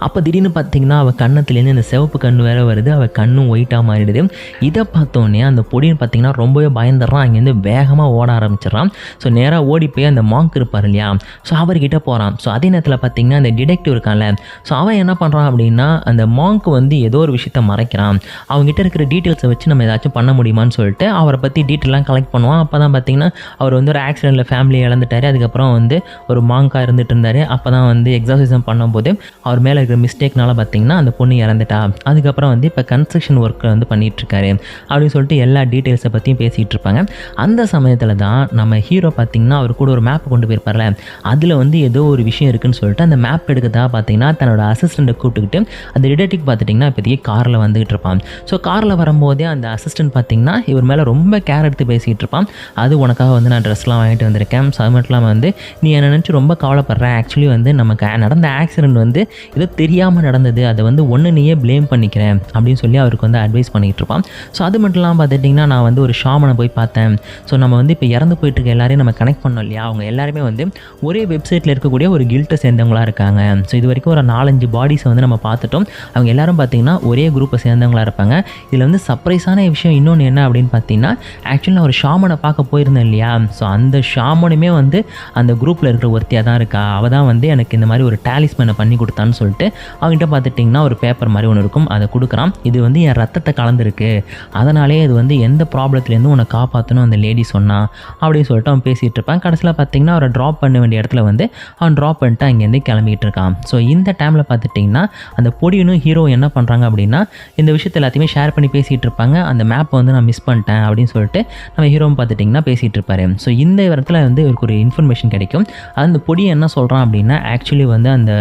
அப்போ திடீர்னு பார்த்திங்கன்னா அவள் கண்ணத்துலேருந்து அந்த சிவப்பு கண்ணு வேறு வருது. அவள் கண்ணும் ஒயிட்டாக மாறிடுது. இதை பார்த்தோன்னே அந்த பொடின்னு பார்த்திங்கன்னா ரொம்பவே பயந்துடுறான். அங்கேருந்து வேகமாக ஓட ஆரம்பிச்சிடறான். ஸோ நேராக ஓடி போய் அந்த மாங்க் இருப்பார் இல்லையா, ஸோ அவர்கிட்ட போகிறான். ஸோ அதே நேரத்தில் பார்த்திங்கன்னா அந்த டிடெக்டிவ் இருக்கான்ல, ஸோ அவன் என்ன பண்ணுறான் அப்படின்னா அந்த மாங்க் வந்து ஏதோ ஒரு விஷயத்தை மறைக்கிறான். அவங்ககிட்ட இருக்கிற டீட்டெயில்ஸை வச்சு நம்ம ஏதாச்சும் பண்ண முடியுமான்னு சொல்லிட்டு அவரை பற்றி டீட்டெயிலாம் கலெக்ட் பண்ணுவான். அப்போ தான் பார்த்திங்கன்னா அவர் வந்து ஒரு ஆக்சிடெண்ட்டில் ஃபேமிலியை இழந்துட்டார். அதுக்கப்புறம் வந்து ஒரு மாங்காக இருந்துட்டு இருந்தார். அப்போ தான் வந்து எக்ஸாசிசம் பண்ணும்போது அவர் மேலே இருக்கிற மிஸ்டேக்னால பார்த்திங்கன்னா அந்த பொண்ணு இறந்துட்டா. அதுக்கப்புறம் வந்து இப்போ கன்ஸ்ட்ரக்ஷன் ஒர்க்கை வந்து பண்ணிகிட்ருக்காரு அப்படின்னு சொல்லிட்டு எல்லா டீட்டெயில்ஸை பற்றியும் பேசிகிட்டு இருப்பாங்க. அந்த சமயத்தில் தான் நம்ம ஹீரோ பார்த்திங்கன்னா அவர் கூட ஒரு மேப் கொண்டு போயிருப்பார்ல, அதில் வந்து ஏதோ ஒரு விஷயம் இருக்குன்னு சொல்லிட்டு அந்த மேப் எடுக்கிறதா பார்த்திங்கன்னா தன்னோட அசிஸ்டண்ட்டை கூப்பிட்டுக்கிட்டு அந்த டிடெக்டிவ் பார்த்துட்டிங்கன்னா இப்போதைக்கு காரில் வந்துகிட்டு இருப்பான். ஸோ காரில் வரும்போதே அந்த அசிஸ்டன்ட் பார்த்திங்கன்னா இவர் மேலே ரொம்ப கேர் எடுத்து பேசிகிட்டு இருப்பான். அது உனக்காக வந்து நான் ட்ரெஸ்லாம் வாங்கிட்டு வந்திருக்கேன், ஸோ அது மட்டும் இல்லாமல் வந்து நீ என்ன நினச்சி ரொம்ப கவலைப்படுறேன். ஆக்சுவலி வந்து நமக்கு நடந்த ஆக்சிடெண்ட் வந்து ஏதோ தெரியாமல் நடந்தது, அதை வந்து ஒன்று நீயே ப்ளேம் பண்ணிக்கிறேன் அப்படின்னு சொல்லி அவருக்கு வந்து அட்வைஸ் பண்ணிகிட்டு இருப்பான். ஸோ அது மட்டும் இல்லாமல் பார்த்துட்டிங்கன்னா நான் வந்து ஒரு ஷாமனை போய் பார்த்தேன். ஸோ நம்ம வந்து இப்போ இறந்து போயிட்டு இருக்க எல்லாரையும் நம்ம கனெக்ட் பண்ணோம் இல்லையா, அவங்க எல்லாருமே வந்து ஒரே வெப்சைட்டில் இருக்கக்கூடிய ஒரு கில்ட்டை சேர்ந்தவங்களாக இருக்காங்க. ஸோ இது வரைக்கும் ஒரு 4-5 பாடிஸை வந்து நம்ம பார்த்துட்டோம். அவங்க எல்லாரும் பார்த்திங்கன்னா ஒரே குரூப்பை சேர்ந்தவங்களாக இருப்பாங்க. இதில் வந்து சர்ப்ரைஸான விஷயம் இன்னொன்று என்ன அப்படின்னு பார்த்தீங்கன்னா, ஆக்சுவலி நான் ஒரு ஷாமனை பார்க்க போயிருந்தேன் இல்லையா, ஸோ அந்த ஷாமனுமே வந்து அந்த குரூப்பில் இருக்கிற ஒருத்தியாக தான் இருக்கா. அவள் தான் வந்து எனக்கு இந்த மாதிரி ஒரு டாலிஸ்மேனை பண்ணி கொடுத்தான்னு சொல்லிட்டு அவங்ககிட்ட பார்த்துட்டிங்கன்னா ஒரு பேப்பர் மாதிரி ஒன்று இருக்கும், அதை கொடுக்குறான். இது வந்து என் ரத்தத்தை கலந்துருக்கு, அதனாலே இது வந்து எந்த ப்ராப்ளத்துலேருந்து உன்னை காப்பாற்றணும் அந்த லேடி சொன்னா அப்படின்னு சொல்லிட்டு அவன் பேசிகிட்டு இருப்பான். கடைசியில் பார்த்திங்கன்னா அவரை ட்ராப் பண்ண வேண்டிய இடத்துல வந்து அவன் ட்ராப் பண்ணிட்டு அங்கேருந்து கிளம்பிகிட்டு இருக்கான். ஸோ இந்த டைமில் பார்த்துட்டிங்கன்னா அந்த பொடியனும் ஹீரோ என்ன பண்ணுறாங்க அப்படின்னா இந்த விஷயத்தை எல்லாத்தையுமே ஷேர் பண்ணி பேசிகிட்டு இருப்பாங்க. அந்த மேப்பை வந்து நான் மிஸ் பண்ணிட்டேன் அப்படின்னு சொல்லிட்டு நம்ம ஹீரோவும் பார்த்துட்டிங்கன்னா பேசிகிட்டு இருப்பார். ஸோ இந்த இடத்துல வந்து இவருக்கு ஒரு இன்ஃபர்மேஷன் கிடைக்கும். அந்த பொடியை என்ன சொல்கிறான் அப்படின்னா, ஆக்சுவலி வந்து அந்த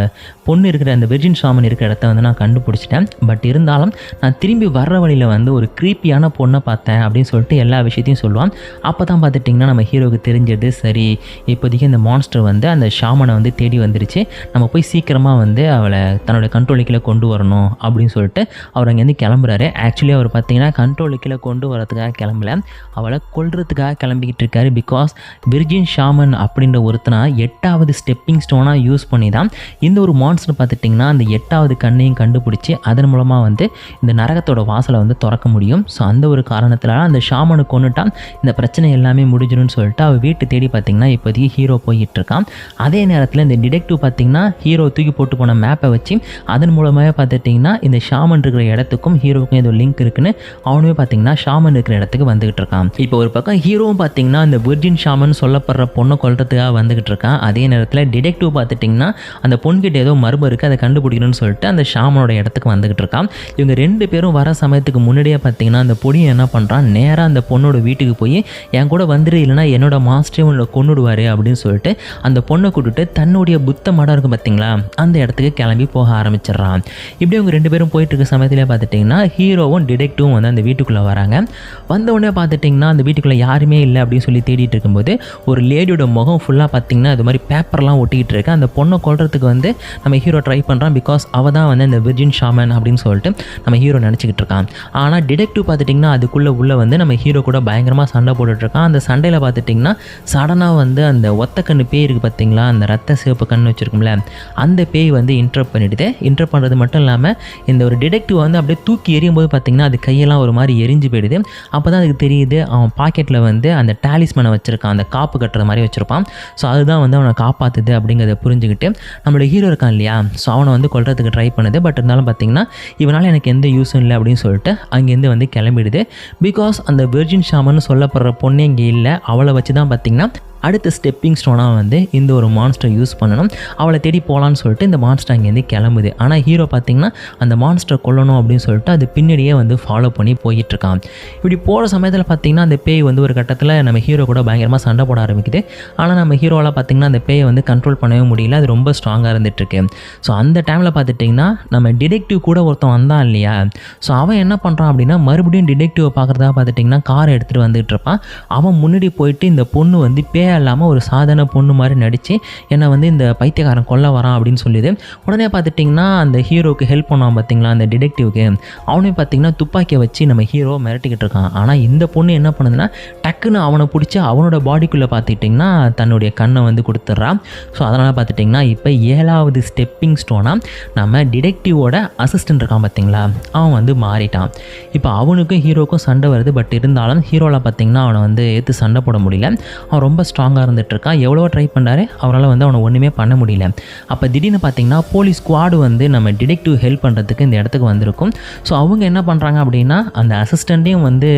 பொண்ணு இருக்கிற அந்த வெர்ஜின் ஷாமன் இருக்கிற இடத்த வந்து நான் கண்டுபிடிச்சிட்டேன், பட் இருந்தாலும் நான் திரும்பி வர்ற வழியில் வந்து ஒரு க்ரீப்பியான பொண்ணை பார்த்தேன் அப்படின்னு சொல்லிட்டு எல்லா விஷயத்தையும் சொல்லுவான். அப்போ தான் பார்த்துட்டிங்கன்னா நம்ம ஹீரோவுக்கு தெரிஞ்சது, சரி இப்போதைக்கு இந்த மான்ஸ்டர் வந்து அந்த ஷாமனை வந்து தேடி வந்துருச்சு, நம்ம போய் சீக்கிரமாக வந்து அவளை தன்னோட கண்ட்ரோலுக்குள்ளே கொண்டு வரணும் அப்படின்னு சொல்லிட்டு அவர் அங்கேருந்து கிளம்புறாரு. ஆக்சுவலி அவர் பார்த்திங்கன்னா கண்ட்ரோலுக்குள்ளே கொண்டு வரதுக்காக கிளம்பல, அவளை கொல்றதுக்காக கிளம்பிக்கிட்டு இருக்காரு. பிகாஸ் விர்ஜின் ஷாமன் அப்படின்ற ஒருத்தனா 8வது ஸ்டெப்பிங் ஸ்டோனாக யூஸ் பண்ணி தான் இந்த ஒரு மான்ஸ்டர் பார்த்துட்டிங்கன்னா அந்த 8வது கண்ணையும் கண்டுபிடிச்சி அதன் மூலமாக வந்து இந்த நரகத்தோட வாசலை வந்து திறக்க முடியும். ஸோ அந்த ஒரு காரணத்தினால அந்த ஷாமனை கொண்டுட்டான், இந்த பிரச்சனை எல்லாமே முடிஞ்சிடும்னு சொல்லிட்டு அவள் வீட்டு தேடி பார்த்திங்கன்னா இப்போதைக்கு ஹீரோ போயிட்டு இருக்கான். அதே நேரத்தில் இந்த டிடெக்டிவ் பார்த்திங்கன்னா ஹீரோ தூக்கி போட்டு போன மேப்பை வச்சு அதன் மூலமாக பார்த்துட்டிங்கன்னா இந்த ஷாமன் இருக்கிற இடத்துக்கும் ஹீரோவுக்கும் ஏதோ லிங்க் இருக்குன்னு அவனுமே பார்த்திங்கன்னா ஷாமன் இருக்கிற இடத்துக்கு வந்துகிட்டு இருக்கான். இப்போ ஒரு பக்கம் ஹீரோவும் பார்த்திங்கன்னா இந்த விர்ஜின் ஷாமன் சொல்லப்படுற பொண்ணை கொல்றதுக்காக வந்துகிட்டு இருக்கான். அதே நேரத்தில் டிடெக்டிவ் பார்த்துட்டிங்கன்னா அந்த பொண்ணுக்கிட்ட ஏதோ மர்மம் இருக்குது, அதை கண்டுபிடிக்கணும்னு சொல்லிட்டு அந்த ஷாமனோட இடத்துக்கு வந்துகிட்டு இருக்கான். இவங்க 2 பேரும் வர சமயத்துக்கு முன்னாடியே பார்த்திங்கன்னா அந்த பொடியை என்ன பண்ணுறான், நேராக அந்த பொண்ணோட வீட்டுக்கு போய் என் கூட வந்துடு, இல்லைனா என்னோட மாஸ்டரே உன்னை கொண்டுடுவார் அப்படின்னு சொல்லிட்டு அந்த பொண்ணை கூட்டுட்டு தன்னுடைய புத்த மடம் இருக்குது பார்த்திங்களா, அந்த இடத்துக்கு கிளம்பி போக ஆரம்பிச்சிடுறான். இப்படி அவங்க 2 பேரும் போயிட்டு இருக்க சமயத்தில் பார்த்துட்டிங்கன்னா ஹீரோவும் டிடெக்டிவும் வந்து அந்த வீட்டுக்குள்ளே வராங்க. வந்தவுடனே பார்த்துட்டிங்கன்னா அந்த வீட்டுக்குள்ளே யாருமே இல்லை அப்படின்னு சொல்லி தேடிட்டு இருக்கும்போது ஒரு லேடியோட முகம் ஃபுல்லாக பார்த்திங்கன்னா இது மாதிரி பேப்பர்லாம் ஒட்டிக்கிட்டு இருக்கு. அந்த பொண்ணை கொல்றதுக்கு வந்து நம்ம ஹீரோ ட்ரை பண்ணுறான். பிகாஸ் அவள் தான் வந்து அந்த விர்ஜின் ஷாமன் அப்படின்னு சொல்லிட்டு நம்ம ஹீரோ நினச்சிக்கிட்டு இருக்கான். ஆனால் டிடெக்டிவ் பார்த்துட்டிங்கன்னா அதுக்குள்ளே உள்ளே வந்து நம்ம ஹீரோ கூட பயங்கரமாக சண்டை போட்டுட்ருக்கான். அந்த சண்டையில் பார்த்துட்டிங்கன்னா சடனாக வந்து அந்த ஒத்த கண்ணு பேய் இருக்குது பார்த்திங்களா, அந்த ரத்த சிவப்பு கண்ணு வச்சுருக்கும்ல, அந்த பேய் வந்து இன்டரப்ட் பண்ணிவிடுது. இன்டரப்ட் பண்ணுறது மட்டும் இல்லாமல் இந்த ஒரு டிடெக்டிவ் வந்து அப்படியே தூக்கி எறியும் போது பார்த்திங்கன்னா அது கையெல்லாம் ஒரு மாதிரி எரிஞ்சு போயிடுது. அப்போ தான் அதுக்கு தெரியுது அவன் பாக்கெட்டில் வந்து அந்த டாலிஸ்மனை வச்சுருக்கான், அந்த காப்பு கட்டுற மாதிரி வச்சுருப்பான். ஸோ அதுதான் வந்து அவனை காப்பாற்றுது அப்படிங்கிறத புரிஞ்சுக்கிட்டு நம்மளோட ஹீரோ இருக்கான் இல்லையா, ஸோ அவனை வந்து கொல்றதுக்கு ட்ரை பண்ணுது. பட் இருந்தாலும் பார்த்திங்கன்னா இவனால் எனக்கு எந்த யூஸும் இல்லை அப்படின்னு சொல்லிட்டு அங்கேருந்து வந்து கிளம்பிடுது. பிகாஸ் அந்த விர்ஜின் ஷாமன் சொல்லப்படுற பொண்ணு இங்கே இல்லை, தெரியல. அவளை வச்சு தான் பார்த்திங்கன்னா அடுத்த ஸ்டெப்பிங் ஸ்டோனாக வந்து இந்த ஒரு மான்ஸ்டர் யூஸ் பண்ணணும். அவளை தேடி போகலான்னு சொல்லிட்டு இந்த மான்ஸ்டர் அங்கேருந்து கிளம்புது. ஆனால் ஹீரோ பார்த்திங்கன்னா அந்த மான்ஸ்டர் கொல்லணும் அப்படின்னு சொல்லிட்டு அது பின்னாடியே வந்து ஃபாலோ பண்ணி போயிட்டுருக்கான். இப்படி போகிற சமயத்தில் பார்த்திங்கன்னா அந்த பேய் வந்து ஒரு கட்டத்தில் நம்ம ஹீரோ கூட பயங்கரமாக சண்டை போட ஆரம்பிக்குது. ஆனால் நம்ம ஹீரோவால் பார்த்திங்கன்னா அந்த பேயை வந்து கண்ட்ரோல் பண்ணவே முடியல. அது ரொம்ப ஸ்ட்ராங்காக இருந்துகிட்ருக்கு. ஸோ அந்த டைமில் பார்த்துட்டிங்கன்னா நம்ம டிடெக்டிவ் கூட ஒருத்தன் வந்தான் இல்லையா, ஸோ அவன் என்ன பண்ணுறான் அப்படின்னா மறுபடியும் டிடெக்டிவை பார்க்குறதா பார்த்துட்டிங்கன்னா காரை எடுத்துகிட்டு வந்துகிட்டு இருப்பான். அவன் முன்னாடி போயிட்டு இந்த பொண்ணு வந்து இல்லாமல் ஒரு சாதாரண பொண்ணு மாதிரி நடித்து என்னை வந்து இந்த பைத்தியக்காரன் கொல்ல வரான் அப்படின்னு சொல்லிது. உடனே பார்த்துட்டிங்கன்னா அந்த ஹீரோவுக்கு ஹெல்ப் பண்ணுவான் பார்த்திங்களா அந்த டிடெக்டிவ்க்கு, அவனே பார்த்திங்கன்னா துப்பாக்கியை வச்சு நம்ம ஹீரோ மிரட்டிக்கிட்டு இருக்கான். ஆனால் இந்த பொண்ணு என்ன பண்ணுதுன்னா டக்குன்னு அவனை பிடிச்சி அவனோட பாடிக்குள்ளே பார்த்துட்டிங்கன்னா தன்னுடைய கண்ணை வந்து கொடுத்துட்றான். ஸோ அதனால் பார்த்துட்டிங்கன்னா இப்போ 7வது ஸ்டெப்பிங் ஸ்டோனாக நம்ம டிடெக்டிவோட அசிஸ்டன்ட் இருக்கான் பார்த்திங்களா, அவன் வந்து மாறிட்டான். இப்போ அவனுக்கும் ஹீரோக்கும் சண்டை வருது. பட் இருந்தாலும் ஹீரோவில் பார்த்திங்கன்னா அவனை வந்து ஏற்று சண்டை போட முடியல. அவன் ரொம்ப ஸ்ட்ராங்காக இருந்துகிட்ருக்கான். எவ்வளோ ட்ரை பண்ணுறாரு, அவரால் வந்து அவனை ஒன்றுமே பண்ண முடியல. அப்போ திடீர்னு பார்த்திங்கன்னா போலீஸ் ஸ்குவாடு வந்து நம்ம டிடெக்டிவ் ஹெல்ப் பண்ணுறதுக்கு இந்த இடத்துக்கு வந்திருக்கும். ஸோ அவங்க என்ன பண்ணுறாங்க அப்படின்னா அந்த அசிஸ்டண்ட்டையும் வந்து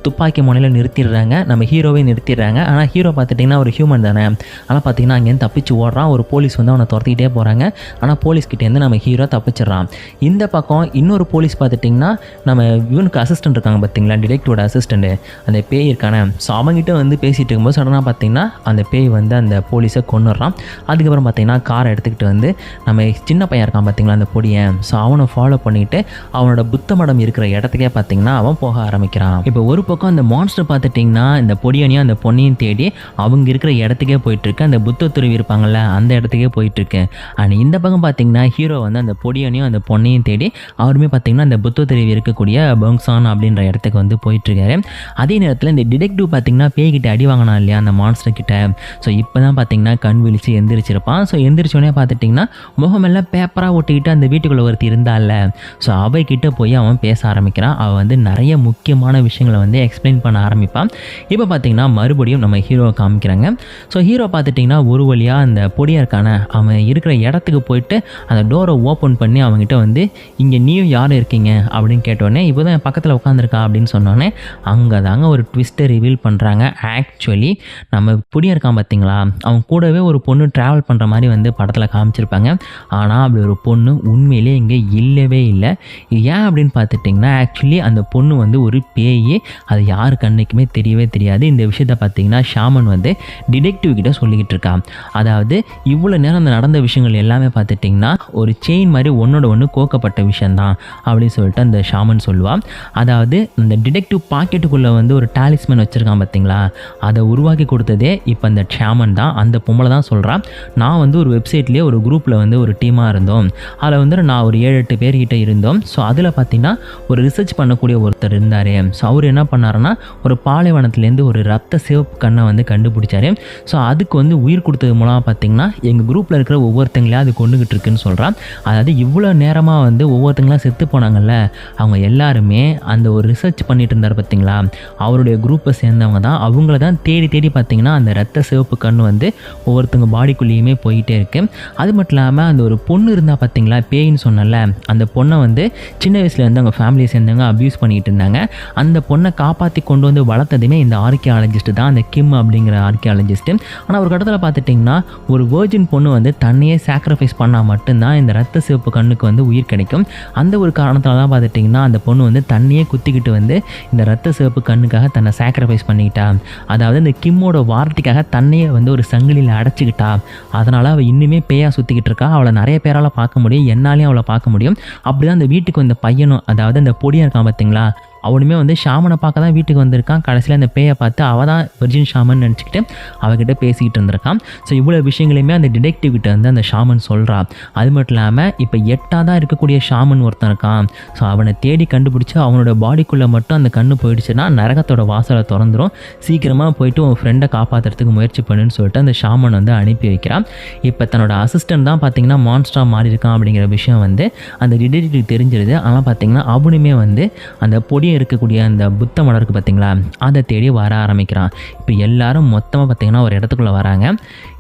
துப்பாக்கி முனையில் நிறுத்திடுறாங்க, நம்ம ஹீரோவையும் நிறுத்திடுறாங்க. ஆனால் ஹீரோ பார்த்துட்டிங்கன்னா ஒரு ஹியூமன் தானே, ஆனால் பார்த்திங்கன்னா அங்கேருந்து தப்பிச்சு ஓடுறான். ஒரு போலீஸ் வந்து அவனை துரத்திக்கிட்டே போகிறாங்க. ஆனால் போலீஸ்கிட்டேருந்து நம்ம ஹீரோ தப்பிச்சிட்றான். இந்த பக்கம் இன்னொரு போலீஸ் பார்த்துட்டிங்கன்னா நம்ம இவனுக்கு அசிஸ்டன்ட் இருக்காங்க பார்த்திங்களா, டிடெக்டிவோட அசிஸ்டண்ட்டு அந்த பேய் இருக்கானே, ஸோ அவங்ககிட்ட வந்து பேசிகிட்டு இருக்கும்போது சடனாக பார்த்திங்கன்னா அந்த பேய் வந்து அந்த போலீஸை கொன்னுடுறான். அதுக்கப்புறம் பார்த்திங்கன்னா காரை எடுத்துக்கிட்டு வந்து நம்ம சின்ன பையன் இருக்கான் பார்த்திங்களா அந்த பொடியை, ஸோ அவனை ஃபாலோ பண்ணிவிட்டு அவனோட புத்த மடம் இருக்கிற இடத்துக்கே பார்த்திங்கன்னா அவன் போக ஆரம்பிக்கிறான். இப்போ ஒரு பக்கம் அந்த மான்ஸ்டர் பார்த்துட்டிங்கன்னா இந்த பொடியனையும் அந்த பொண்ணையும் தேடி அவங்க இருக்கிற இடத்துக்கே போயிட்டுருக்கு. அந்த புத்த துருவி இருப்பாங்கள்ல அந்த இடத்துக்கே போயிட்டுருக்கு. அண்ட் இந்த பக்கம் பார்த்திங்கன்னா ஹீரோ வந்து அந்த பொடியனையும் அந்த பொண்ணையும் தேடி அவருமே பார்த்திங்கன்னா அந்த புத்த துருவி இருக்கக்கூடிய பங்சான் அப்படின்ற இடத்துக்கு வந்து போயிட்டுருக்காரு. அதே நேரத்தில் இந்த டிடெக்டிவ் பார்த்திங்கன்னா பேய்கிட்ட அடி வாங்கினா இல்லையா அந்த மான்ஸ்டர் கிட்ட, ஸோ இப்போ தான் பார்த்திங்கன்னா கண் விழிச்சு எந்திரிச்சிருப்பான். ஸோ எந்திரிச்சோடனே பார்த்துட்டிங்கன்னா முகமெல்லாம் பேப்பராக ஒட்டிக்கிட்டு அந்த வீட்டுக்குள்ளே ஒருத்தி இருந்தால, ஸோ அவைக்கிட்ட போய் அவன் பேச ஆரம்பிக்கிறான். அவன் வந்து நிறைய முக்கியமான விஷயங்களை வந்து எக்ஸ்பிளைன் பண்ண ஆரம்பிப்பான். இப்போ பார்த்திங்கன்னா மறுபடியும் நம்ம ஹீரோவை காமிக்கிறாங்க. ஸோ ஹீரோ பார்த்துட்டிங்கன்னா ஒரு வழியாக அந்த பொடியாக இருக்கான அவன் இருக்கிற இடத்துக்கு போயிட்டு அந்த டோரை ஓப்பன் பண்ணி அவங்ககிட்ட வந்து இங்கே நீயும் யாரும் இருக்கீங்க அப்படின்னு கேட்டோடனே இப்போ தான் பக்கத்தில் உட்காந்துருக்கா அப்படின்னு சொன்னோடனே அங்கே தாங்க ஒரு ட்விஸ்ட்டை ரிவீல் பண்ணுறாங்க. ஆக்சுவலி நம்ம பொடியாக இருக்கான் பார்த்திங்களா, அவன் கூடவே ஒரு பொண்ணு ட்ராவல் பண்ணுற மாதிரி வந்து படத்தில் காமிச்சிருப்பாங்க. ஆனால் அப்படி ஒரு பொண்ணு உண்மையிலே இங்கே இல்லவே இல்லை. ஏன் அப்படின்னு பார்த்துட்டிங்கன்னா ஆக்சுவலி அந்த பொண்ணு வந்து ஒரு பேயே, அது யார் கண்ணுக்குமே தெரியவே தெரியாது. இந்த விஷயத்த பார்த்திங்கன்னா ஷாமன் வந்து டிடெக்டிவ் கிட்ட சொல்லிக்கிட்டு இருக்கான். அதாவது இவ்வளோ நேரம் அந்த நடந்த விஷயங்கள் எல்லாமே பார்த்துட்டிங்கன்னா ஒரு செயின் மாதிரி ஒன்னோட ஒன்று கோக்கப்பட்ட விஷயந்தான் அப்படின்னு சொல்லிட்டு அந்த ஷாமன் சொல்லுவான். அதாவது இந்த டிடெக்டிவ் பாக்கெட்டுக்குள்ளே வந்து ஒரு டாலிஸ்மேன் வச்சுருக்கான் பார்த்திங்களா, அதை உருவாக்கி கொடுத்ததே இப்போ அந்த ஷாமன் தான். அந்த பொம்பளை தான் சொல்கிறான், நான் வந்து ஒரு வெப்சைட்லேயே ஒரு குரூப்பில் வந்து ஒரு டீமாக இருந்தோம், அதில் வந்து நான் ஒரு 7-8 பேர்கிட்ட இருந்தோம். ஸோ அதில் பார்த்திங்கன்னா ஒரு ரிசர்ச் பண்ணக்கூடிய ஒருத்தர் இருந்தார். ஸோ அவர் என்ன பண்ணாருன்னா ஒரு பாலைவனத்துலேருந்து ஒரு ரத்த சிவப்பு கண்ணை வந்து கண்டுபிடிச்சாரு. ஸோ அதுக்கு வந்து உயிர் கொடுத்தது மூலமாக பார்த்திங்கன்னா எங்கள் குரூப்பில் இருக்கிற ஒவ்வொருத்தங்களையும் அது கொண்டுகிட்டு இருக்குன்னு சொல்கிறான். அதாவது இவ்வளோ நேரமாக வந்து ஒவ்வொருத்தங்களாம் செத்து போனாங்கல்ல, அவங்க எல்லாருமே அந்த ஒரு ரிசர்ச் பண்ணிட்டு இருந்தார் பார்த்திங்களா, அவருடைய குரூப்பை சேர்ந்தவங்க தான். அவங்கள தான் தேடி தேடி பார்த்திங்கன்னா அந்த ரத்த சிவப்பு கண் வந்து ஒவ்வொருத்தங்க பாடிக்குள்ளேயுமே போயிட்டே இருக்கு. அது மட்டும் இல்லாமல் அந்த ஒரு பொண்ணு இருந்தால் பார்த்திங்களா பேயின்னு சொன்னல, அந்த பொண்ணை வந்து சின்ன வயசுலேருந்து அவங்க ஃபேமிலியை சேர்ந்தவங்க அப்யூஸ் பண்ணிகிட்டு இருந்தாங்க. அந்த பொண்ணை காப்பாற்றி கொண்டு வந்து வளர்த்ததுமே இந்த ஆர்கியாலஜிஸ்ட் தான், அந்த கிம் அப்படிங்கிற ஆர்கியாலஜிஸ்ட்டு. ஆனால் ஒரு கட்டத்தில் பார்த்துட்டிங்கன்னா ஒரு வேர்ஜின் பொண்ணு வந்து தன்னையே சாக்ரிஃபைஸ் பண்ணால் மட்டும்தான் இந்த ரத்த சிவப்பு கண்ணுக்கு வந்து உயிர் கிடைக்கும். அந்த ஒரு காரணத்தில் தான் பார்த்துட்டிங்கன்னா அந்த பொண்ணு வந்து தன்னையே குத்திக்கிட்டு வந்து இந்த ரத்த சிவப்பு கண்ணுக்காக தன்னை சாக்ரிஃபைஸ் பண்ணிக்கிட்டா. அதாவது இந்த கிம்மோட வார்த்தைக்காக தன்னையே வந்து ஒரு சங்கிலியில் அடைச்சிக்கிட்டா. அதனால் அவள் இன்னுமே பேயாக சுற்றிக்கிட்டு இருக்கா. அவளை நிறைய பேரால் பார்க்க முடியும், என்னாலையும் அவளை பார்க்க முடியும். அப்படி தான் அந்த வீட்டுக்கு வந்த பையனும், அதாவது அந்த பொடியாக இருக்கான் பார்த்திங்களா, அவனுமே வந்து ஷாமனை பார்க்க தான் வீட்டுக்கு வந்திருக்கான். கடைசியில் அந்த பேயை பார்த்து அவள் தான் வெர்ஜின் ஷாமன் நினச்சிக்கிட்டு அவகிட்ட பேசிக்கிட்டு இருந்திருக்கான். ஸோ இவ்வளோ விஷயங்களையுமே அந்த டிடெக்டிவ் கிட்ட வந்து அந்த ஷாமன் சொல்கிறான். அது மட்டும் இல்லாமல் இப்போ 8ஆக இருக்கக்கூடிய ஷாமன் ஒருத்தன் இருக்கான். ஸோ அவனை தேடி கண்டுபிடிச்சி அவனோட பாடிக்குள்ளே மட்டும் அந்த கண்ணு போயிடுச்சுன்னா நரகத்தோட வாசலை திறந்துடும், சீக்கிரமாக போயிட்டு உன் ஃப்ரெண்டை காப்பாற்றுறதுக்கு முயற்சி பண்ணுன்னு சொல்லிட்டு அந்த ஷாமன் வந்து அனுப்பி வைக்கிறான். இப்போ தன்னோட அசிஸ்டன்ட் தான் பார்த்திங்கன்னா மான்ஸ்டராக மாறி இருக்கான் அப்படிங்கிற விஷயம் வந்து அந்த டிடெக்டிவ் தெரிஞ்சிருது. ஆனால் பார்த்திங்கன்னா அவனுமே வந்து அந்த பொடியை இருக்கக்கூடிய அந்த புத்த மடம் இருக்குது பார்த்தீங்களா, அதை தேடி வர ஆரம்பிக்கிறான். இப்போ எல்லாரும் மொத்தமாக பார்த்திங்கன்னா ஒரு இடத்துக்குள்ளே வராங்க.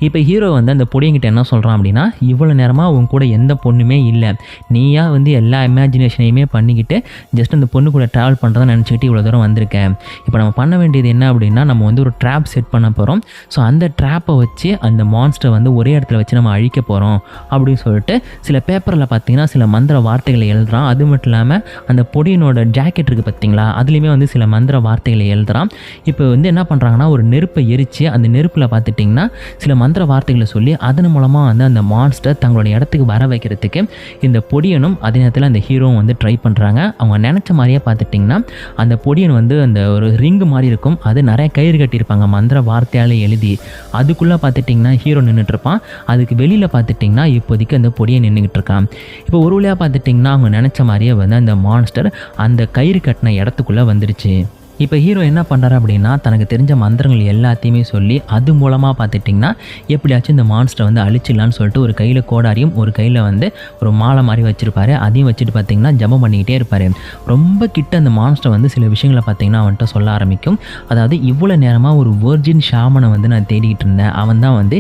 இப்போ ஹீரோ வந்து அந்த பொடியங்கிட்ட என்ன சொல்கிறான் அப்படின்னா, இவ்வளோ நேரமாக உன் கூட எந்த பொண்ணுமே இல்லை, நீயா வந்து எல்லா இமேஜினேஷனையுமே பண்ணிக்கிட்டு ஜஸ்ட் அந்த பொண்ணு கூட ட்ராவல் பண்ணுறதை நினச்சிக்கிட்டு இவ்வளோ தூரம் வந்திருக்கேன். இப்போ நம்ம பண்ண வேண்டியது என்ன அப்படின்னா, நம்ம வந்து ஒரு ட்ராப் செட் பண்ண போகிறோம். ஸோ அந்த ட்ராப்பை வச்சு அந்த மான்ஸ்டரை வந்து ஒரே இடத்துல வச்சு நம்ம அழிக்க போகிறோம் அப்படின்னு சொல்லிட்டு சில பேப்பரில் பார்த்தீங்கன்னா சில மந்திர வார்த்தைகளை எழுதுறான். அது மட்டும் இல்லாமல் அந்த பொடியனோட ஜாக்கெட் இருக்குது பார்த்தீங்களா, அதுலேயுமே வந்து சில மந்திர வார்த்தைகளை எழுதுறான். இப்போ வந்து என்ன பண்ணுறாங்கன்னா, ஒரு நெருப்பை எரித்து அந்த நெருப்பில் பார்த்துட்டிங்கன்னா சில மந்திர வார்த்தைகளை சொல்லி அதன் மூலமாக வந்து அந்த மான்ஸ்டர் தங்களோட இடத்துக்கு வர வைக்கிறதுக்கு இந்த பொடியனும் அதே நேரத்தில் அந்த ஹீரோவும் வந்து ட்ரை பண்ணுறாங்க. அவங்க நினச்ச மாதிரியே பார்த்துட்டிங்கன்னா அந்த பொடியன் வந்து அந்த ஒரு ரிங்கு மாதிரி இருக்கும், அது நிறைய கயிறு கட்டியிருப்பாங்க மந்திர வார்த்தையால் எழுதி. அதுக்குள்ளே பார்த்துட்டிங்கன்னா ஹீரோ நின்றுட்டுருப்பான். அதுக்கு வெளியில் பார்த்துட்டிங்கன்னா இப்போதைக்கு அந்த பொடியை நின்றுக்கிட்டு இருக்கான். இப்போ ஒரு வழியாக பார்த்துட்டிங்கன்னா அவங்க நினச்ச மாதிரியே வந்து அந்த மான்ஸ்டர் அந்த கயிறு கட்டின இடத்துக்குள்ளே வந்துடுச்சு. இப்போ ஹீரோ என்ன பண்ணுறாரு அப்படின்னா, தனக்கு தெரிஞ்ச மந்திரங்கள் எல்லாத்தையுமே சொல்லி அது மூலமாக பார்த்துட்டிங்கன்னா எப்படியாச்சும் இந்த மான்ஸ்டரை வந்து அழிச்சிடலான்னு சொல்லிட்டு ஒரு கையில் கோடாரியும் ஒரு கையில் வந்து ஒரு மாலை மாதிரி வச்சுருப்பாரு. அதையும் வச்சுட்டு பார்த்திங்கன்னா ஜபம் பண்ணிக்கிட்டே இருப்பார். ரொம்ப கிட்ட அந்த மான்ஸ்டர் வந்து சில விஷயங்களை பார்த்திங்கன்னா அவன்கிட்ட சொல்ல ஆரம்பிக்கும். அதாவது இவ்வளோ நேரமாக ஒரு வெர்ஜின் ஷாமனை வந்து நான் தேடிக்கிட்டு இருந்தேன், அவன் தான் வந்து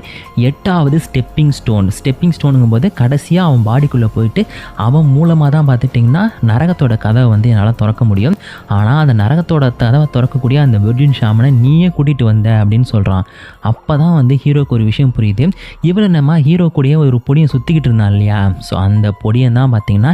8வது ஸ்டெப்பிங் ஸ்டோனுங்கும் போது கடைசியாக அவன் பாடிக்குள்ளே போயிட்டு அவன் மூலமாக தான் பார்த்துட்டிங்கன்னா நரகத்தோட கதவை வந்து என்னால் திறக்க முடியும். ஆனால் அந்த நரகத்தோட கதவை திறக்கக்கூடிய அந்த வெர்ஜின் ஷாமனை நீயே கூட்டிகிட்டு வந்த அப்படின்னு சொல்கிறான். அப்போ தான் வந்து ஹீரோக்கு ஒரு விஷயம் புரியுது. இவ்வளோ நம்ம ஹீரோ கூடயே ஒரு பொடியை சுற்றிக்கிட்டு இருந்தான் இல்லையா, ஸோ அந்த பொடியை தான் பார்த்திங்கன்னா